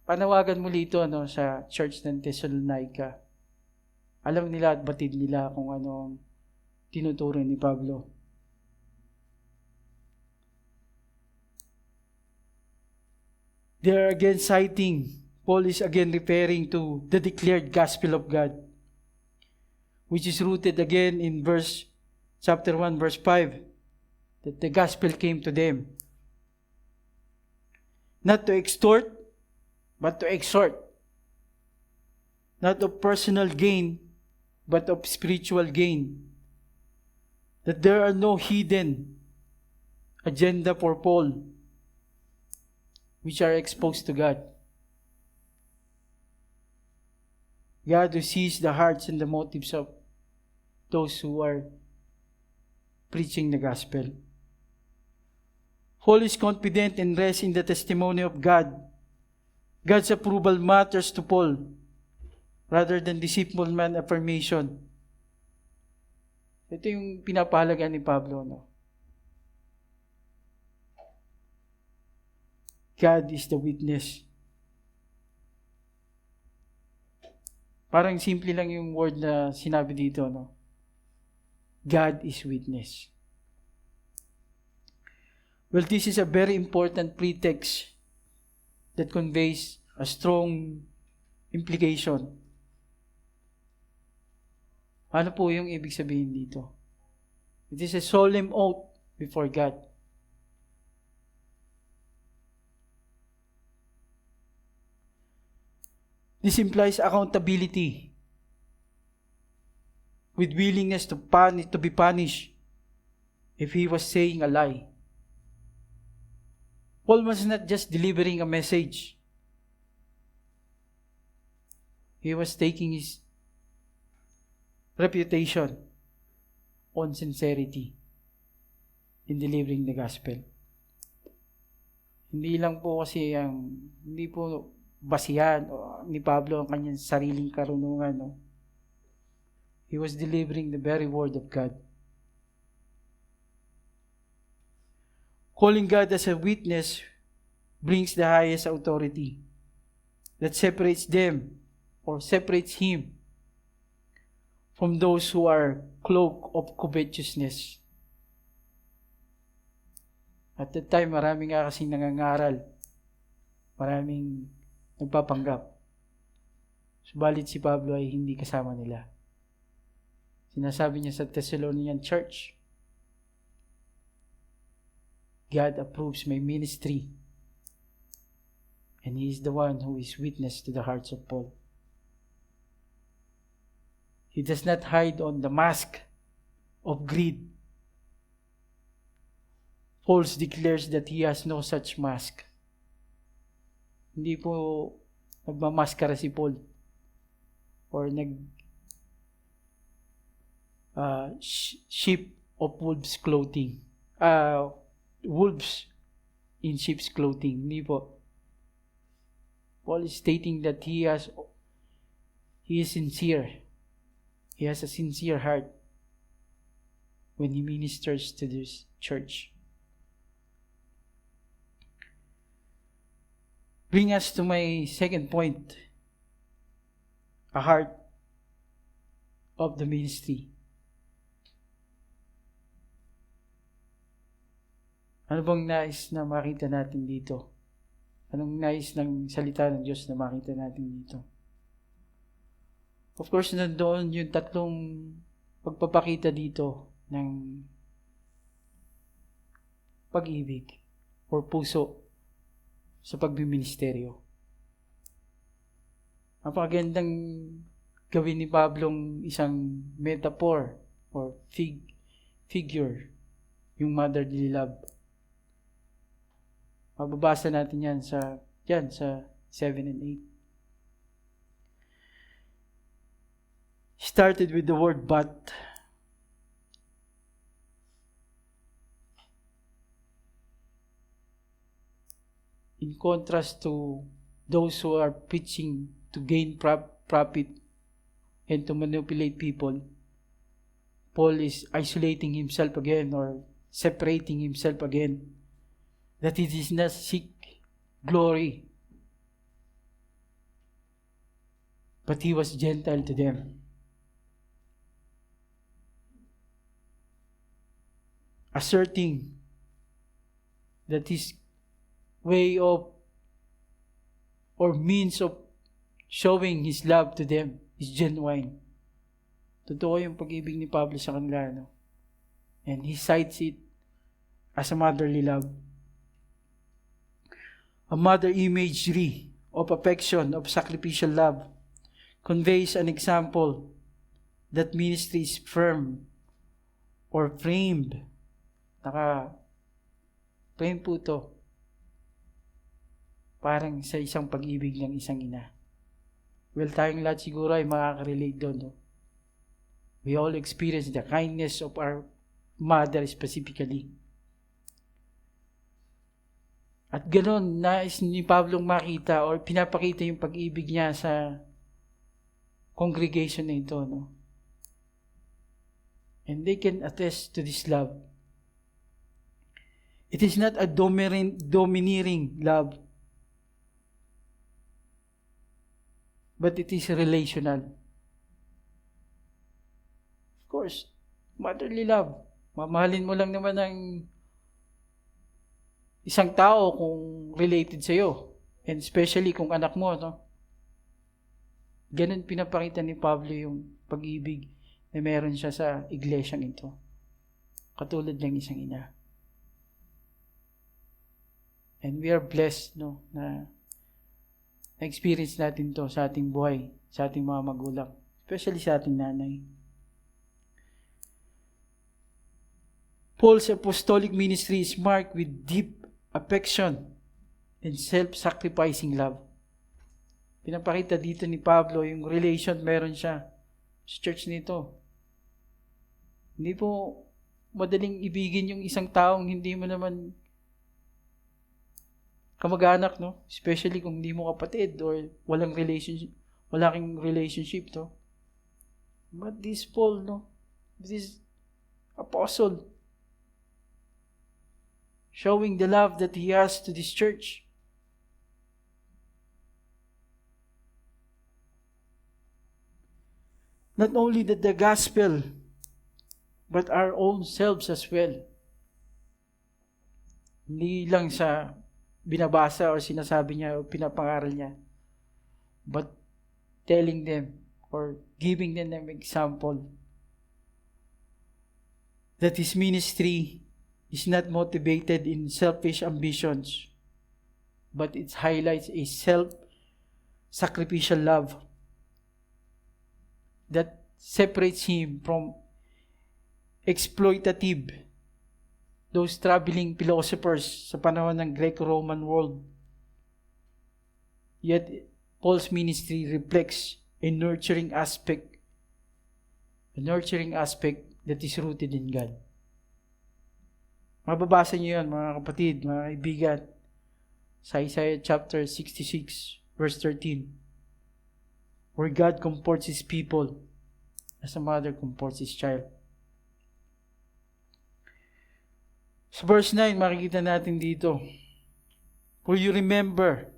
Panawagan muli ito, no, sa church ng Thessalonica. Alam nila at batid nila kung anong tinuturo ni Pablo. They are again citing, Paul is again referring to the declared gospel of God, which is rooted again in chapter 1, verse 5, that the gospel came to them. Not to extort, but to exhort. Not of personal gain, but of spiritual gain. That there are no hidden agenda for Paul, which are exposed to God. God who sees the hearts and the motives of those who are preaching the gospel. Paul is confident and rests in the testimony of God. God's approval matters to Paul rather than deceitful man affirmation. Ito yung pinapahalaga ni Pablo, no? God is the witness. Parang simple lang yung word na sinabi dito, no? God is witness. Well, this is a very important pretext that conveys a strong implication. Ano po yung ibig sabihin dito? It is a solemn oath before God. This implies accountability with willingness to be punished if he was saying a lie. Paul was not just delivering a message. He was taking his reputation on sincerity in delivering the gospel. Hindi lang po kasi hindi po basihan ni Pablo ang kanyang sariling karunungan. No? He was delivering the very word of God. Calling God as a witness brings the highest authority that separates them or separates him from those who are cloaked of covetousness. At that time, maraming nga kasing nangangaral. Maraming nagpapanggap. Subalit si Pablo ay hindi kasama nila. Sinasabi niya sa Thessalonian Church, God approves my ministry, and He is the one who is witness to the hearts of Paul. He does not hide on the mask of greed. Paul declares that he has no such mask. Hindi po nagmamaskara si Paul or sheep of wolves clothing. Wolves in sheep's clothing. Hindi po. Paul is stating that he is sincere. He has a sincere heart when he ministers to this church. Bring us to my second point. A heart of the ministry. Ano bang nais na makita natin dito? Anong nais ng salita ng Diyos na makita natin dito? Of course, nandoon yung tatlong pagpapakita dito ng pag-ibig or puso sa pagbiministeryo. Napakagandang gawin ni Pablong isang metaphor or figure, yung motherly love. Mababasa natin yan sa 7 and 8. Started with the word but. In contrast to those who are preaching to gain profit and to manipulate people, Paul is isolating himself again or separating himself again. That he does not seek glory, but he was gentle to them. Asserting that his way of or means of showing His love to them is genuine. Totoo yung pag-ibig ni Pablo sa kanila, no? And he cites it as a motherly love. A mother imagery of affection, of sacrificial love, conveys an example that ministry is firm or framed. Frame po to. Parang sa isang pag-ibig ng isang ina. Well, tayong lahat siguro ay makaka-relate doon. No? We all experience the kindness of our mother specifically. At ganoon, nais ni Pablong makita or pinapakita yung pag-ibig niya sa congregation na ito. No? And they can attest to this love. It is not a domineering love, but it is relational. Of course, motherly love. Mamahalin mo lang naman ng isang tao kung related sa'yo. And especially kung anak mo, no? Ganun pinapakita ni Pablo yung pag-ibig na meron siya sa iglesyang ito. Katulad ng isang ina. And we are blessed, no, na na-experience natin to sa ating buhay, sa ating mga magulang. Especially sa ating nanay. Paul's apostolic ministry is marked with deep affection and self-sacrificing love. Pinapakita dito ni Pablo yung relation meron siya sa church nito. Hindi po madaling ibigin yung isang taong hindi mo naman kamag-anak, no? Especially kung hindi mo kapatid or wala kang relationship, to. But this Paul, no? This apostle, showing the love that he has to this church. Not only the gospel, but our own selves as well. Hindi lang sa binabasa or sinasabi niya o pinapangaral niya, but telling them or giving them an example that his ministry is not motivated in selfish ambitions, but it highlights a self-sacrificial love that separates him from exploitative, those traveling philosophers sa panahon ng Greco-Roman world. Yet, Paul's ministry reflects a nurturing aspect that is rooted in God. Mababasa niyo yan, mga kapatid, mga kaibigan, sa Isaiah chapter 66, verse 13, where God comforts His people as a mother comforts His child. Sa verse 9, makikita natin dito, for you remember,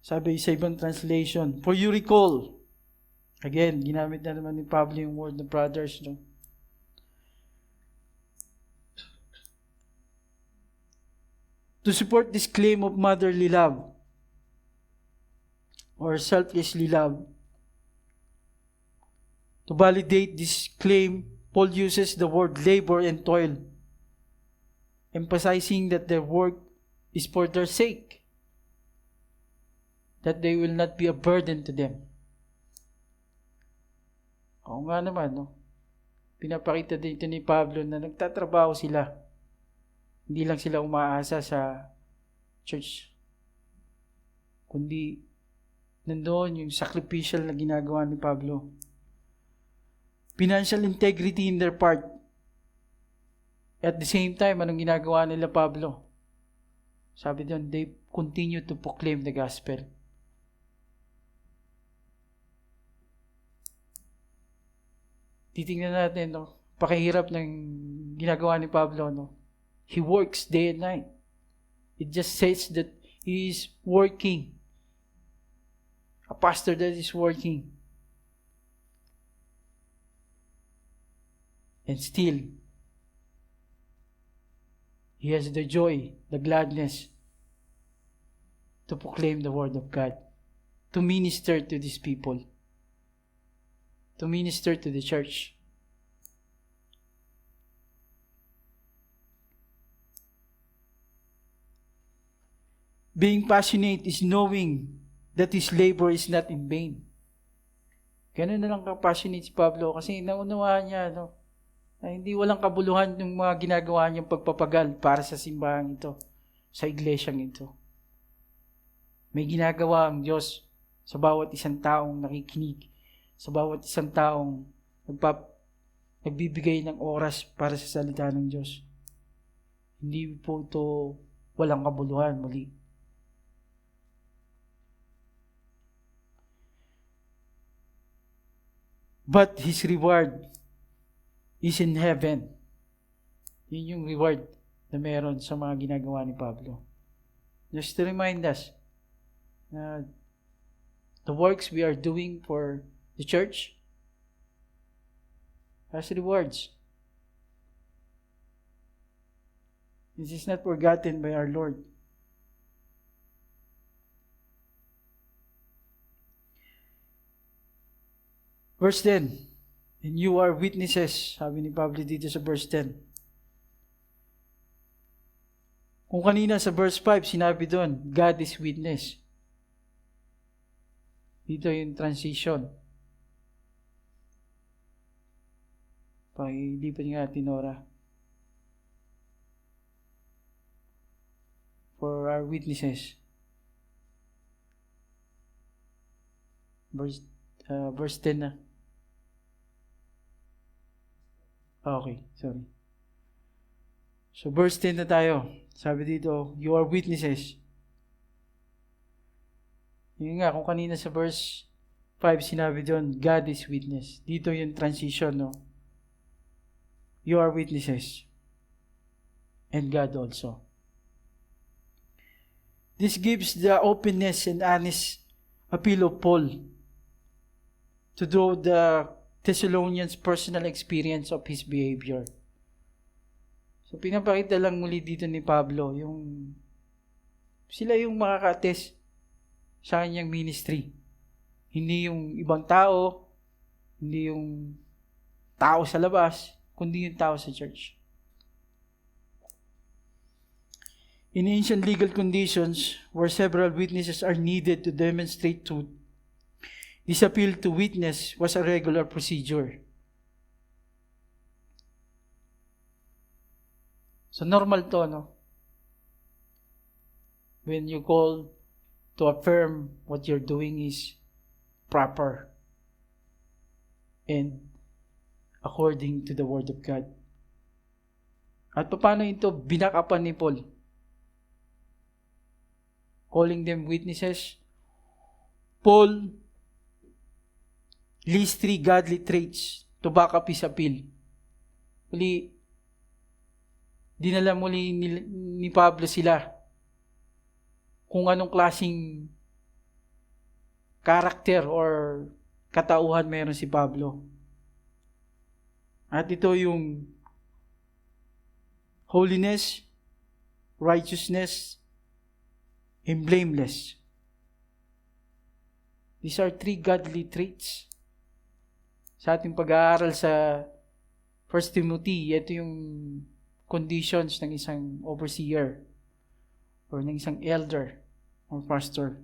sabi sa ibang translation, for you recall, again, ginamit na naman ni Pablo yung word ng brothers, no? To support this claim of motherly love or selflessly love, to validate this claim, Paul uses the word labor and toil, emphasizing that their work is for their sake, that they will not be a burden to them. Oo nga naman, no? Pinapakita dito ni Pablo na nagtatrabaho sila. Hindi lang sila umaasa sa church, kundi nandoon yung sacrificial na ginagawa ni Pablo. Financial integrity in their part. At the same time, anong ginagawa nila Pablo? Sabi doon, they continue to proclaim the gospel. Titingnan natin, no? Pakihirap ng ginagawa ni Pablo, no? He works day and night. It just says that he is working. A pastor that is working. And still, He has the joy, the gladness to proclaim the word of God, to minister to these people, to minister to the church. Being passionate is knowing that his labor is not in vain. Ganun na lang ka-passionate si Pablo kasi naunawaan niya, na hindi walang kabuluhan yung mga ginagawa niyang pagpapagal para sa simbahan ito, sa iglesyang ito. May ginagawa ang Diyos sa bawat isang taong nakikinig, sa bawat isang taong nagbibigay ng oras para sa salita ng Diyos. Hindi po ito walang kabuluhan muli. But his reward is in heaven. Yun yung reward na meron sa mga ginagawa ni Pablo. Just to remind us na the works we are doing for the church has rewards. This is not forgotten by our Lord. Verse 10, and you are witnesses, sabi ni Pablo dito sa verse 10. Kung kanina sa verse 5, sinabi doon, God is witness. Dito yung transition. Pakilipat nga Tinora. For our witnesses. Verse 10 na. Okay, sorry. So verse 10 na tayo. Sabi dito, you are witnesses. Yun nga, kung kanina sa verse 5 sinabi doon, God is witness. Dito yung transition, no? You are witnesses. And God also. This gives the openness and honest appeal of Paul to draw the Thessalonians' personal experience of his behavior. So, pinapakita lang muli dito ni Pablo, sila yung makaka-attest sa kanyang ministry. Hindi yung ibang tao, hindi yung tao sa labas, kundi yung tao sa church. In ancient legal conditions, where several witnesses are needed to demonstrate truth, this appeal to witness was a regular procedure. So normal to, no? When you call to affirm what you're doing is proper and according to the Word of God. At paano ito binakapan ni Paul? Calling them witnesses. Paul lists 3 godly traits to back up his appeal. Dinala muli ni Pablo sila kung anong klaseng karakter or katauhan meron si Pablo. At ito yung holiness, righteousness, and blameless. These are 3 godly traits. Sa ating pag-aaral sa 1 Timothy, ito yung conditions ng isang overseer or ng isang elder or pastor.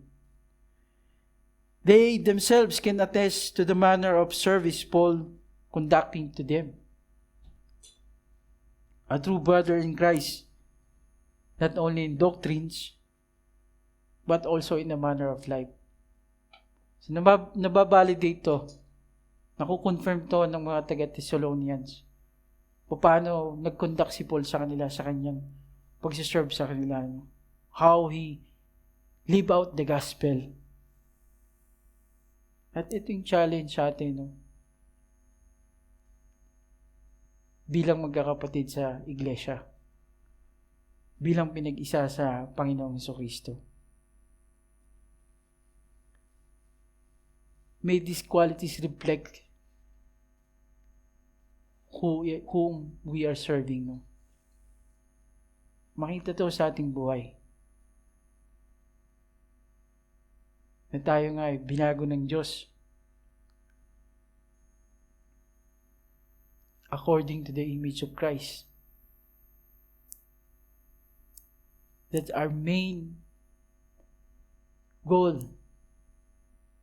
They themselves can attest to the manner of service Paul conducting to them. A true brother in Christ, not only in doctrines, but also in the manner of life. So, nababalidate to, nakukonfirm to ng mga taga-Thessalonians. Paano nag-conduct si Paul sa kanila, sa kanyang pag-serve sa kanila. How he live out the gospel. At ito yung challenge sa atin, no? Bilang magkakapatid sa iglesia. Bilang pinag-isa sa Panginoong Jesucristo. May these qualities reflect whom we are serving. No? makita to sa ating buhay. Na tayo nga ay binago ng Diyos according to the image of Christ. That's our main goal.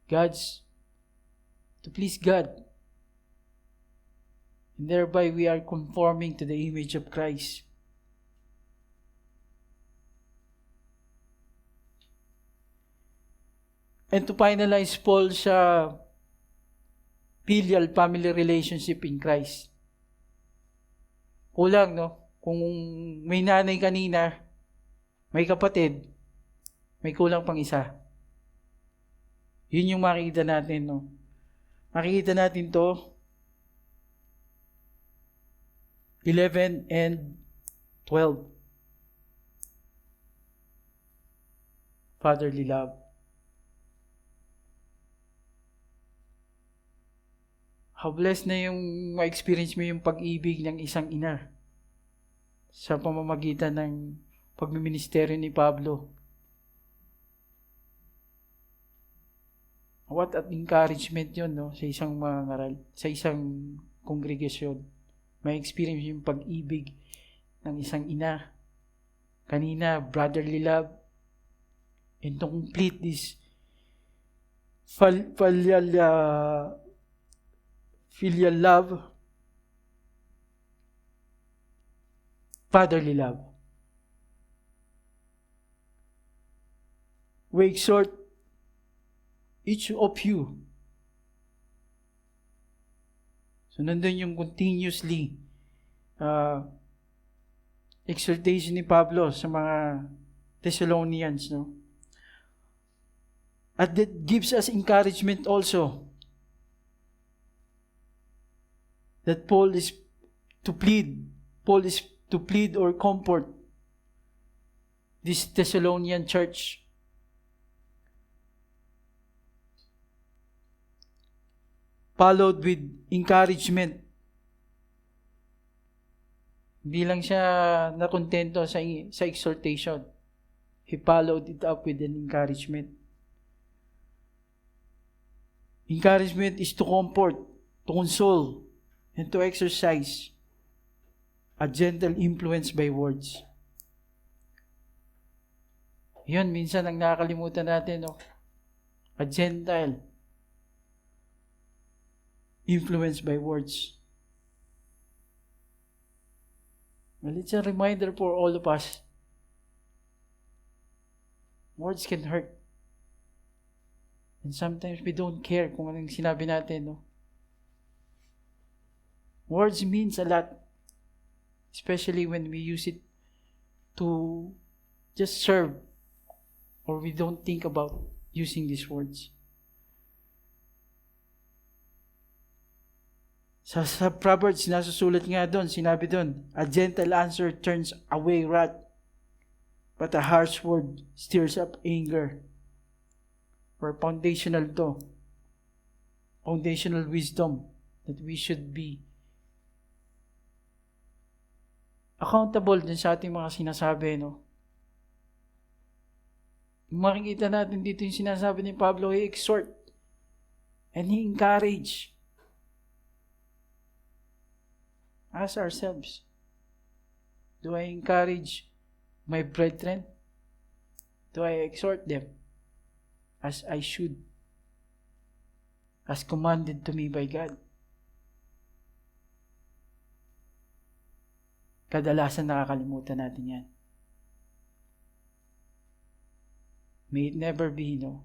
To please God. And thereby we are conforming to the image of Christ. And to finalize, Paul, sa filial family relationship in Christ. Kulang, no? Kung may nanay kanina, may kapatid, may kulang pang isa. Yun yung makikita natin, no? Makikita natin to 11 and 12. Fatherly love. How blessed na yung ma-experience mo yung pag-ibig ng isang ina sa pamamagitan ng pagmiministeryo ni Pablo. What an encouragement yun, no? Sa isang mangaral, sa isang kongregasyon. May experience yung pag-ibig ng isang ina. Kanina, brotherly love. And to complete this filial love, fatherly love. We exhort each of you. So, nandun yung continuously exhortation ni Pablo sa mga Thessalonians, no? At that gives us encouragement also that Paul is to plead or comfort this Thessalonian church. Followed with encouragement. Hindi lang siya nakontento sa exhortation. He followed it up with an encouragement. Encouragement is to comfort, to console, and to exercise a gentle influence by words. Yun, minsan ang nakakalimutan natin, no? A gentle influence by words. Well, it's a reminder for all of us. Words can hurt. And sometimes we don't care kung anong sinabi natin, no? Words means a lot. Especially when we use it to just serve. Or we don't think about using these words. Sa Proverbs, nasusulat nga doon, sinabi doon, a gentle answer turns away wrath, but a harsh word stirs up anger. Or foundational to. Foundational wisdom that we should be accountable din sa ating mga sinasabi, no? Makikita natin dito yung sinasabi ni Pablo, he exhort and he encourage. Ask ourselves, do I encourage my brethren? Do I exhort them as I should? As commanded to me by God? Kadalasan nakakalimutan natin yan. May it never be, no?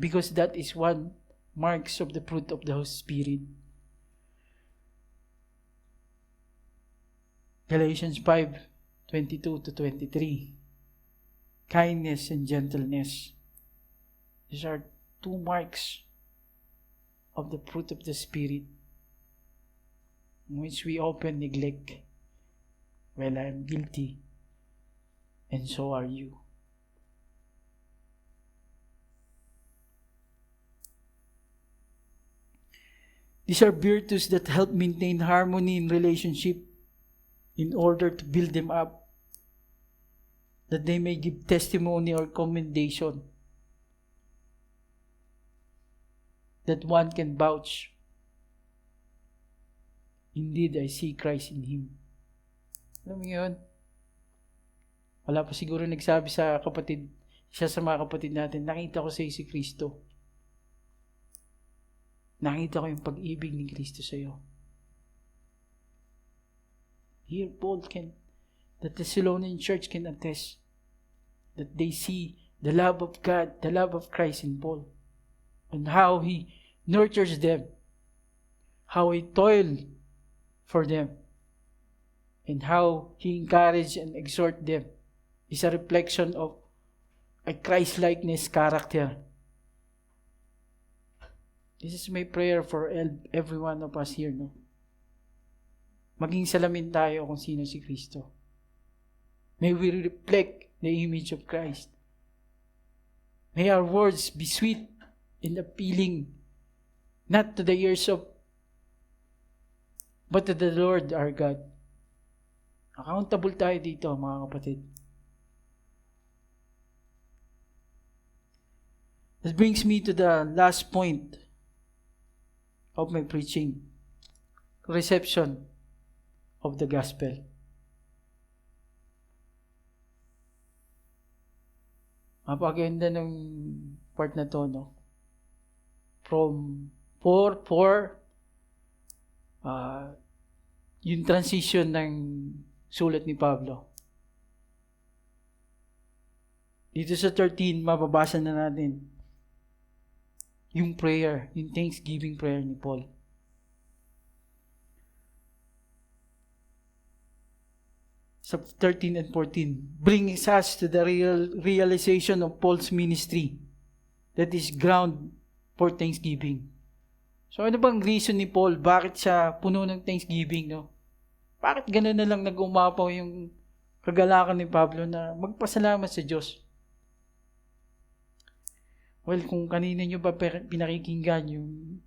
Because that is one marks of the fruit of the Holy Spirit. Galatians 5:22 to 23. Kindness and gentleness. These are two marks of the fruit of the Spirit, which we often neglect. Well, I am guilty, and so are you. These are virtues that help maintain harmony in relationship in order to build them up, that they may give testimony or commendation, that one can vouch, indeed, I see Christ in him. Alam mo yun? Wala pa siguro nagsabi sa kapatid, siya sa mga kapatid natin, nakita ko sa si Kristo. Nakita ko yung pag-ibig ni Kristo sa iyo. Here, the Thessalonian church can attest that they see the love of God, the love of Christ in Paul, and how he nurtures them, how he toiled for them, and how he encouraged and exhort them is a reflection of a Christ-likeness character. This is my prayer for every one of us here, no? Maging salamin tayo kung sino si Kristo. May we reflect the image of Christ. May our words be sweet and appealing, not to the ears of, but to the Lord our God. Accountable tayo dito, mga kapatid. This brings me to the last point of my preaching. Reception of the gospel. Mapaganda ng part na to, no? From 4, yung transition ng sulat ni Pablo. Dito sa 13, mababasa na natin yung prayer, yung thanksgiving prayer ni Paul. Sa 13 and 14, brings us to the realization of Paul's ministry that is ground for thanksgiving. So ano bang reason ni Paul? Bakit siya puno ng thanksgiving, no? Bakit gano'n na lang nag-umapaw yung kagalakan ni Pablo na magpasalamat sa Diyos? Well, kung kanina nyo ba pinakikinggan yung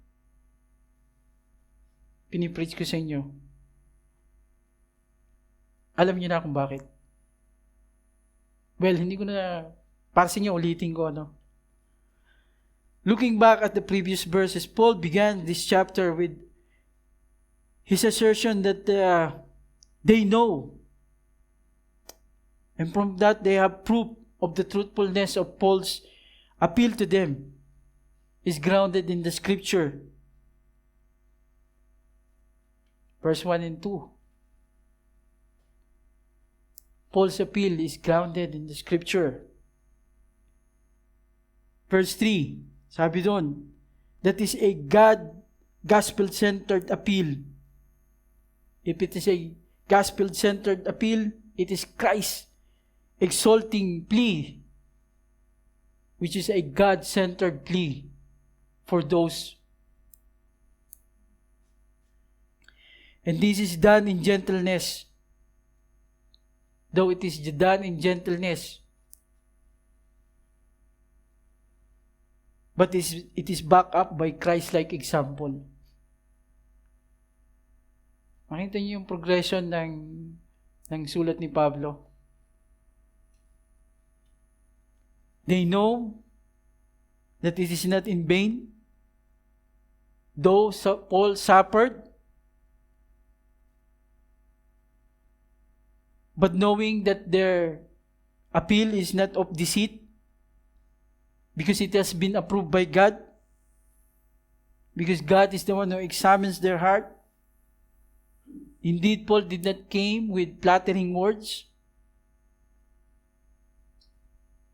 pinipreach ko sa inyo, alam niyo na kung bakit. Well, hindi ko na, para sa inyo, ulitin ko, no? Looking back at the previous verses, Paul began this chapter with his assertion that they know. And from that, they have proof of the truthfulness of Paul's appeal to them is grounded in the scripture. Verse 1 and 2. Paul's appeal is grounded in the scripture. Verse 3, sabi doon, that is a gospel-centered appeal. If it is a gospel-centered appeal, it is Christ exalting plea, which is a God-centered plea for those. And this is done in gentleness. Though it is done in gentleness, but it is backed up by Christ-like example. Makita niyo yung progression ng sulat ni Pablo. They know that it is not in vain, though Paul suffered, but knowing that their appeal is not of deceit, because it has been approved by God, because God is the one who examines their heart. Indeed, Paul did not came with flattering words,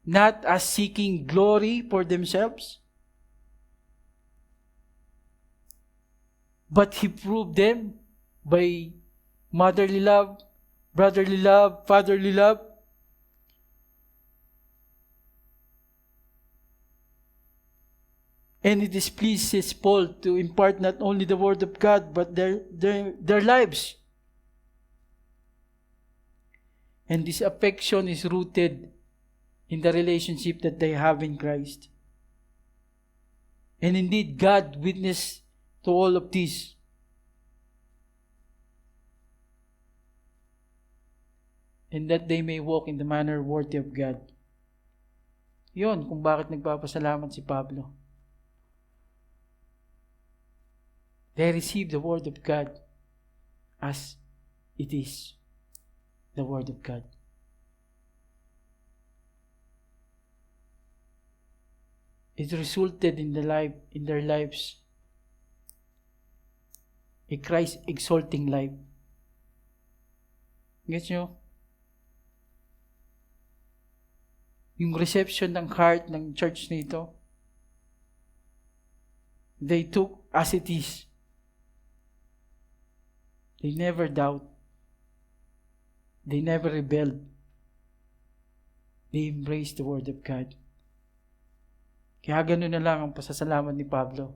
not as seeking glory for themselves, but he proved them by motherly love, brotherly love, fatherly love. And it displeases Paul to impart not only the word of God, but their lives. And this affection is rooted in the relationship that they have in Christ. And indeed, God witnessed to all of this. and that they may walk in the manner worthy of God. Yun, kung bakit nagpapasalamat si Pablo. They receive the Word of God as it is the Word of God. It resulted in their lives a Christ-exalting life. Gets nyo? Yung reception ng heart ng church nito, they took as it is. They never doubt. They never rebelled. They embraced the Word of God. Kaya gano'n na lang ang pasasalamat ni Pablo.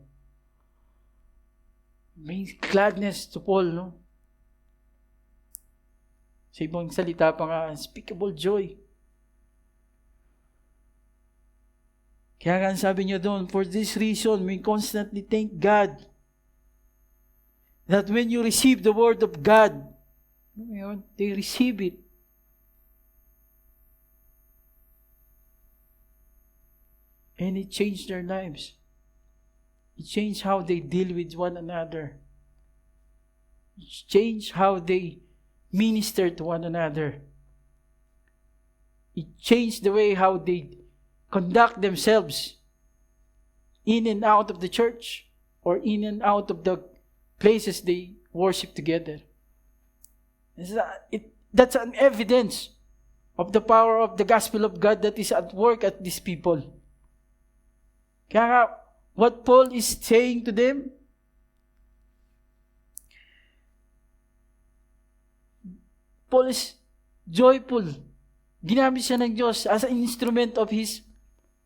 May gladness to Paul, no? Sa ibang salita pa nga, unspeakable joy. Kaya nga sabi niyo doon, for this reason, we constantly thank God that when you receive the Word of God, they receive it. And it changed their lives. It changed how they deal with one another. It changed how they minister to one another. It changed the way how they conduct themselves in and out of the church or in and out of the places they worship together. That's an evidence of the power of the gospel of God that is at work at these people. Kaya what Paul is saying to them, Paul is joyful. Ginamit siya ng Diyos as an instrument of His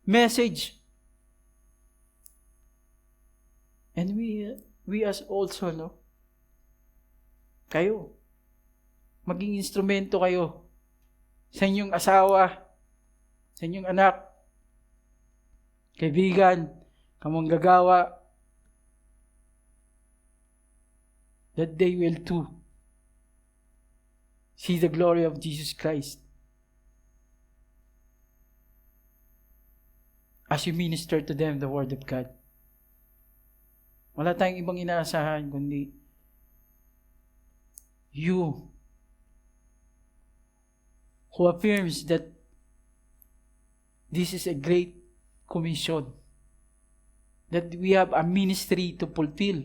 message. And we as also, no? Kayo, maging instrumento kayo sa inyong asawa, sa inyong anak, kaibigan, kamanggagawa, that they will too see the glory of Jesus Christ as you minister to them the Word of God. Wala tayong ibang inaasahan kundi you who affirms that this is a great commission, that we have a ministry to fulfill,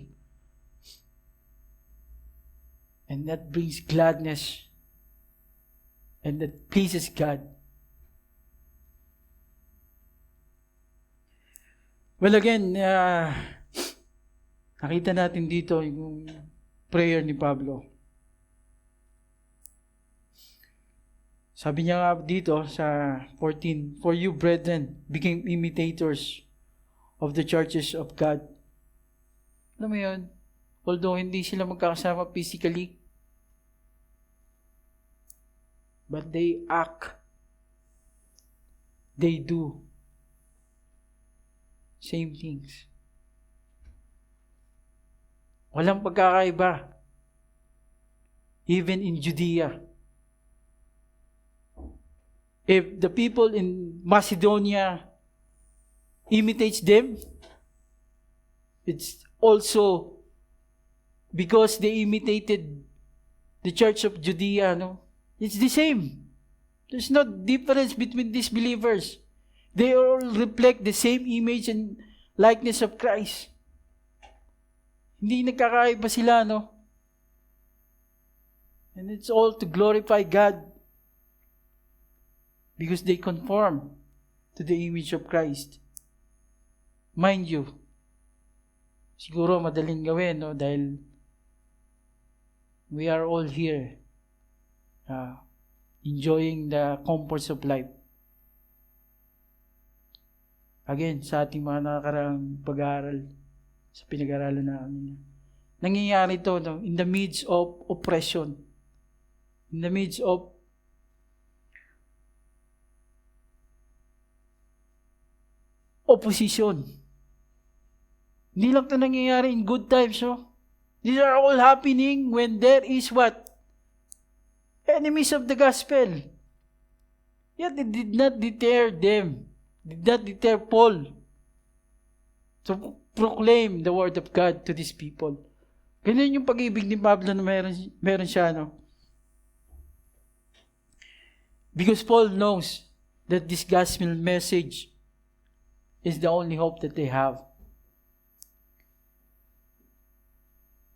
and that brings gladness and that pleases God. Well, again, nakita natin dito yung prayer ni Pablo. Sabi niya nga dito sa 14, for you, brethren, became imitators of the churches of God. Alam mo yun? Although hindi sila magkakasama physically, but they act, they do same things. Walang pagkakaiba. Even in Judea. If the people in Macedonia imitates them, it's also because they imitated the church of Judea, no? It's the same. There's no difference between these believers. They all reflect the same image and likeness of Christ. Hindi nagkakaiba sila, no? And it's all to glorify God because they conform to the image of Christ. Mind you, siguro madaling gawin, no? Dahil we are all here enjoying the comforts of life. Again, sa ating mga nakakaraang pag-aaral, sa pinag-aaralan namin, nangyayari ito, no? In the midst of oppression, in the midst of opposition. Hindi lang ito nangyayari in good times, no? These are all happening when there is what? enemies of the gospel. Yet it did not deter them, did not deter Paul to proclaim the word of God to these people. Ganyan yung pag-ibig ni Pablo na meron siya, no? Because Paul knows that this gospel message is the only hope that they have.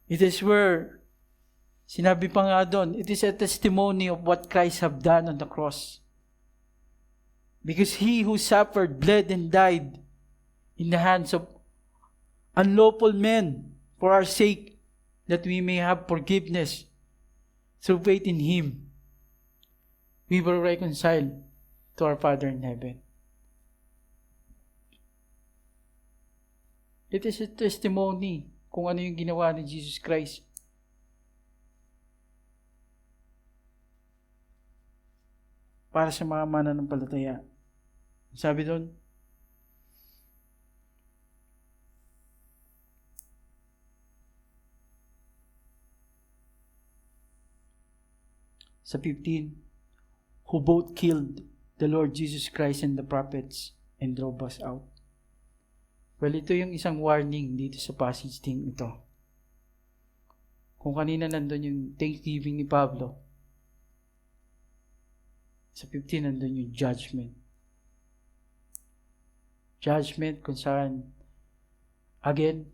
It is where, sinabi pa nga doon, it is a testimony of what Christ have done on the cross. Because He who suffered, bled, and died in the hands of unlawful men for our sake, that we may have forgiveness through faith in Him, we were reconciled to our Father in heaven. It is a testimony kung ano yung ginawa ni Jesus Christ. Para sa mga mananampalataya. Sabi doon, sa 15, who both killed the Lord Jesus Christ and the prophets and drove us out. Well, ito yung isang warning dito sa passage din ito. Kung kanina nandun yung thanksgiving ni Pablo, sa 15 nandun yung judgment. Judgment kung saan, again,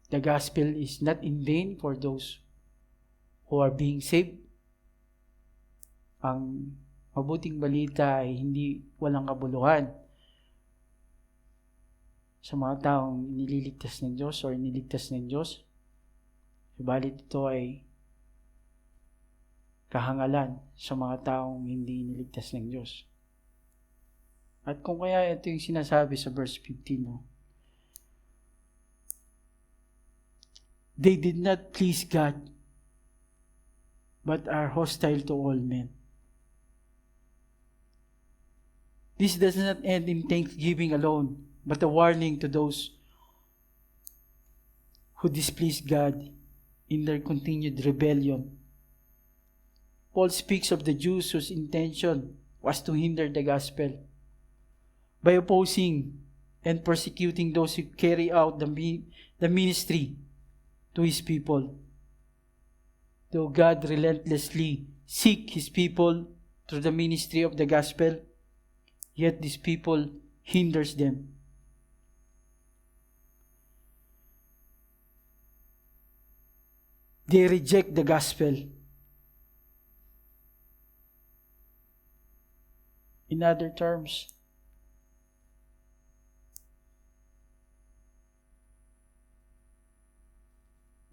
the gospel is not in vain for those who are being saved. Ang mabuting balita ay hindi walang kabuluhan sa mga taong nililigtas ng Diyos o iniligtas ng Diyos. Subalit ito ay kahangalan sa mga taong hindi iniligtas ng Diyos. At kung kaya ito yung sinasabi sa verse 15, no? They did not please God, but are hostile to all men. This does not end in thanksgiving alone, but a warning to those who displease God in their continued rebellion. Paul speaks of the Jews whose intention was to hinder the gospel by opposing and persecuting those who carry out the ministry to His people. Though God relentlessly seeks His people through the ministry of the gospel, yet these people hinders them. They reject the gospel. In other terms,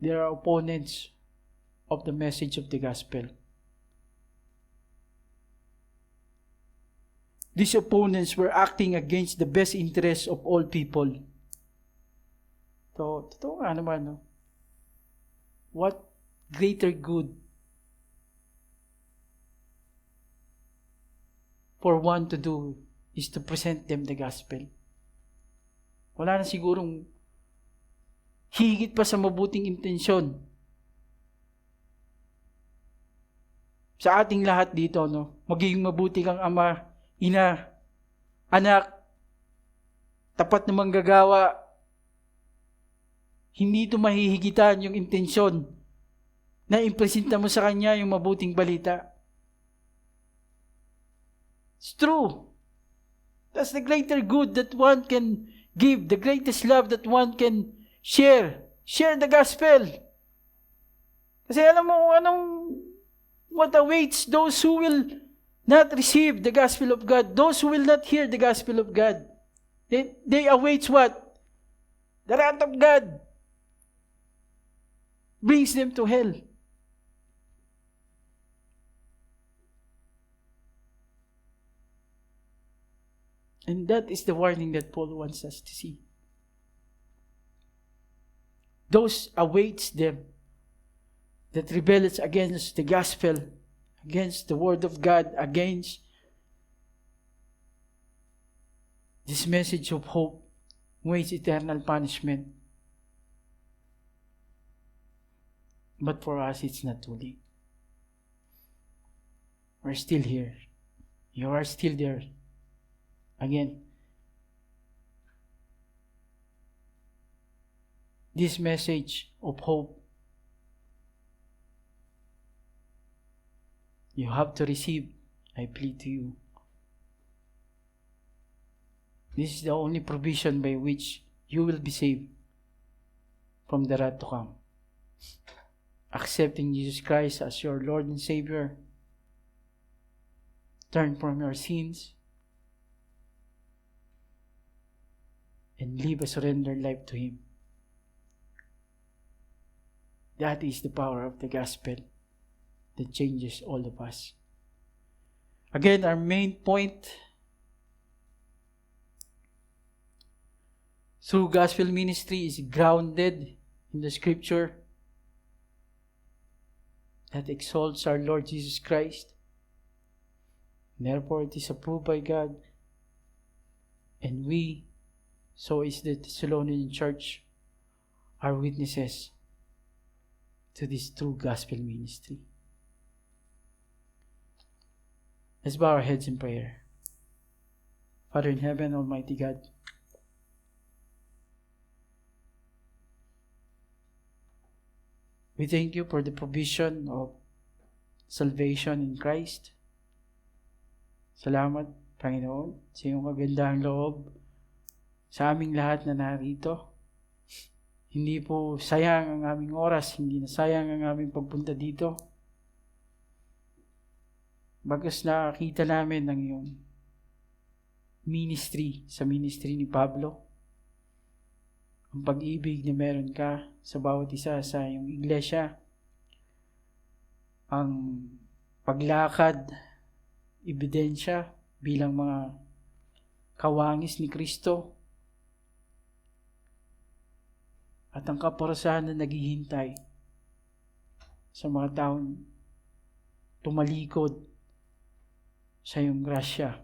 they are opponents of the message of the gospel. These opponents were acting against the best interests of all people. So, totoo nga naman, no? What greater good for one to do is to present them the gospel. Wala na sigurong higit pa sa mabuting intensyon sa ating lahat dito, no? Magiging mabuti kang ama, ina, anak, tapat na manggagawa. Hindi ito mahihigitan yung intensyon na impresenta mo sa kanya yung mabuting balita. It's true. That's the greater good that one can give, the greatest love that one can share. Share the gospel. Kasi alam mo kung what awaits those who will not receive the gospel of God, those who will not hear the gospel of God. They await what? The wrath of God brings them to hell. And that is the warning that Paul wants us to see. Those awaits them that rebels against the gospel, against the word of God, against this message of hope, waits eternal punishment. But for us, it's not too late. we're still here. You are still there. Again, this message of hope, you have to receive. I plead to you. This is the only provision by which you will be saved from the wrath to come. Accepting Jesus Christ as your Lord and Savior. Turn from your sins and live a surrendered life to Him. That is the power of the gospel that changes all of us. Again, our main point, through gospel ministry, is grounded in the scripture that exalts our Lord Jesus Christ. Therefore, it is approved by God. And we, so is the Thessalonian church, are witnesses to this true gospel ministry. Let's bow our heads in prayer. Father in heaven, Almighty God, we thank you for the provision of salvation in Christ. Salamat, Panginoon, sa iyong kagandahang loob sa aming lahat na narito. Hindi po sayang ang aming oras, hindi na sayang ang aming pagpunta dito. Bagus nakakita namin ng iyong ministry, sa ministry ni Pablo. Ang pag-ibig na meron ka sa bawat isa sa iyong iglesia. Ang paglakad, ebidensya bilang mga kawangis ni Kristo. At ang kaparusahan na naghihintay sa mga taong tumalikod sa iyong grasya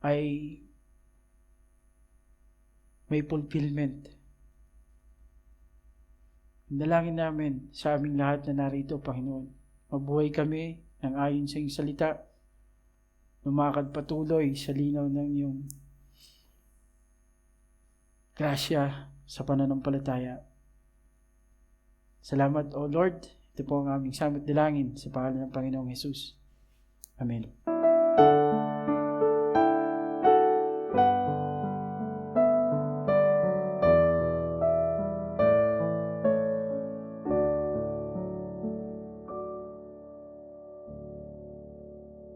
ay may fulfillment. Dalangin namin sa aming lahat na narito, Panginoon. Mabuhay kami ng ayon sa iyong salita. Lumakad patuloy sa linaw ng iyong grasya sa pananampalataya. Salamat, O Lord. Ito po ang aming samot dalangin sa pangalan ng Panginoong Jesus. Amen.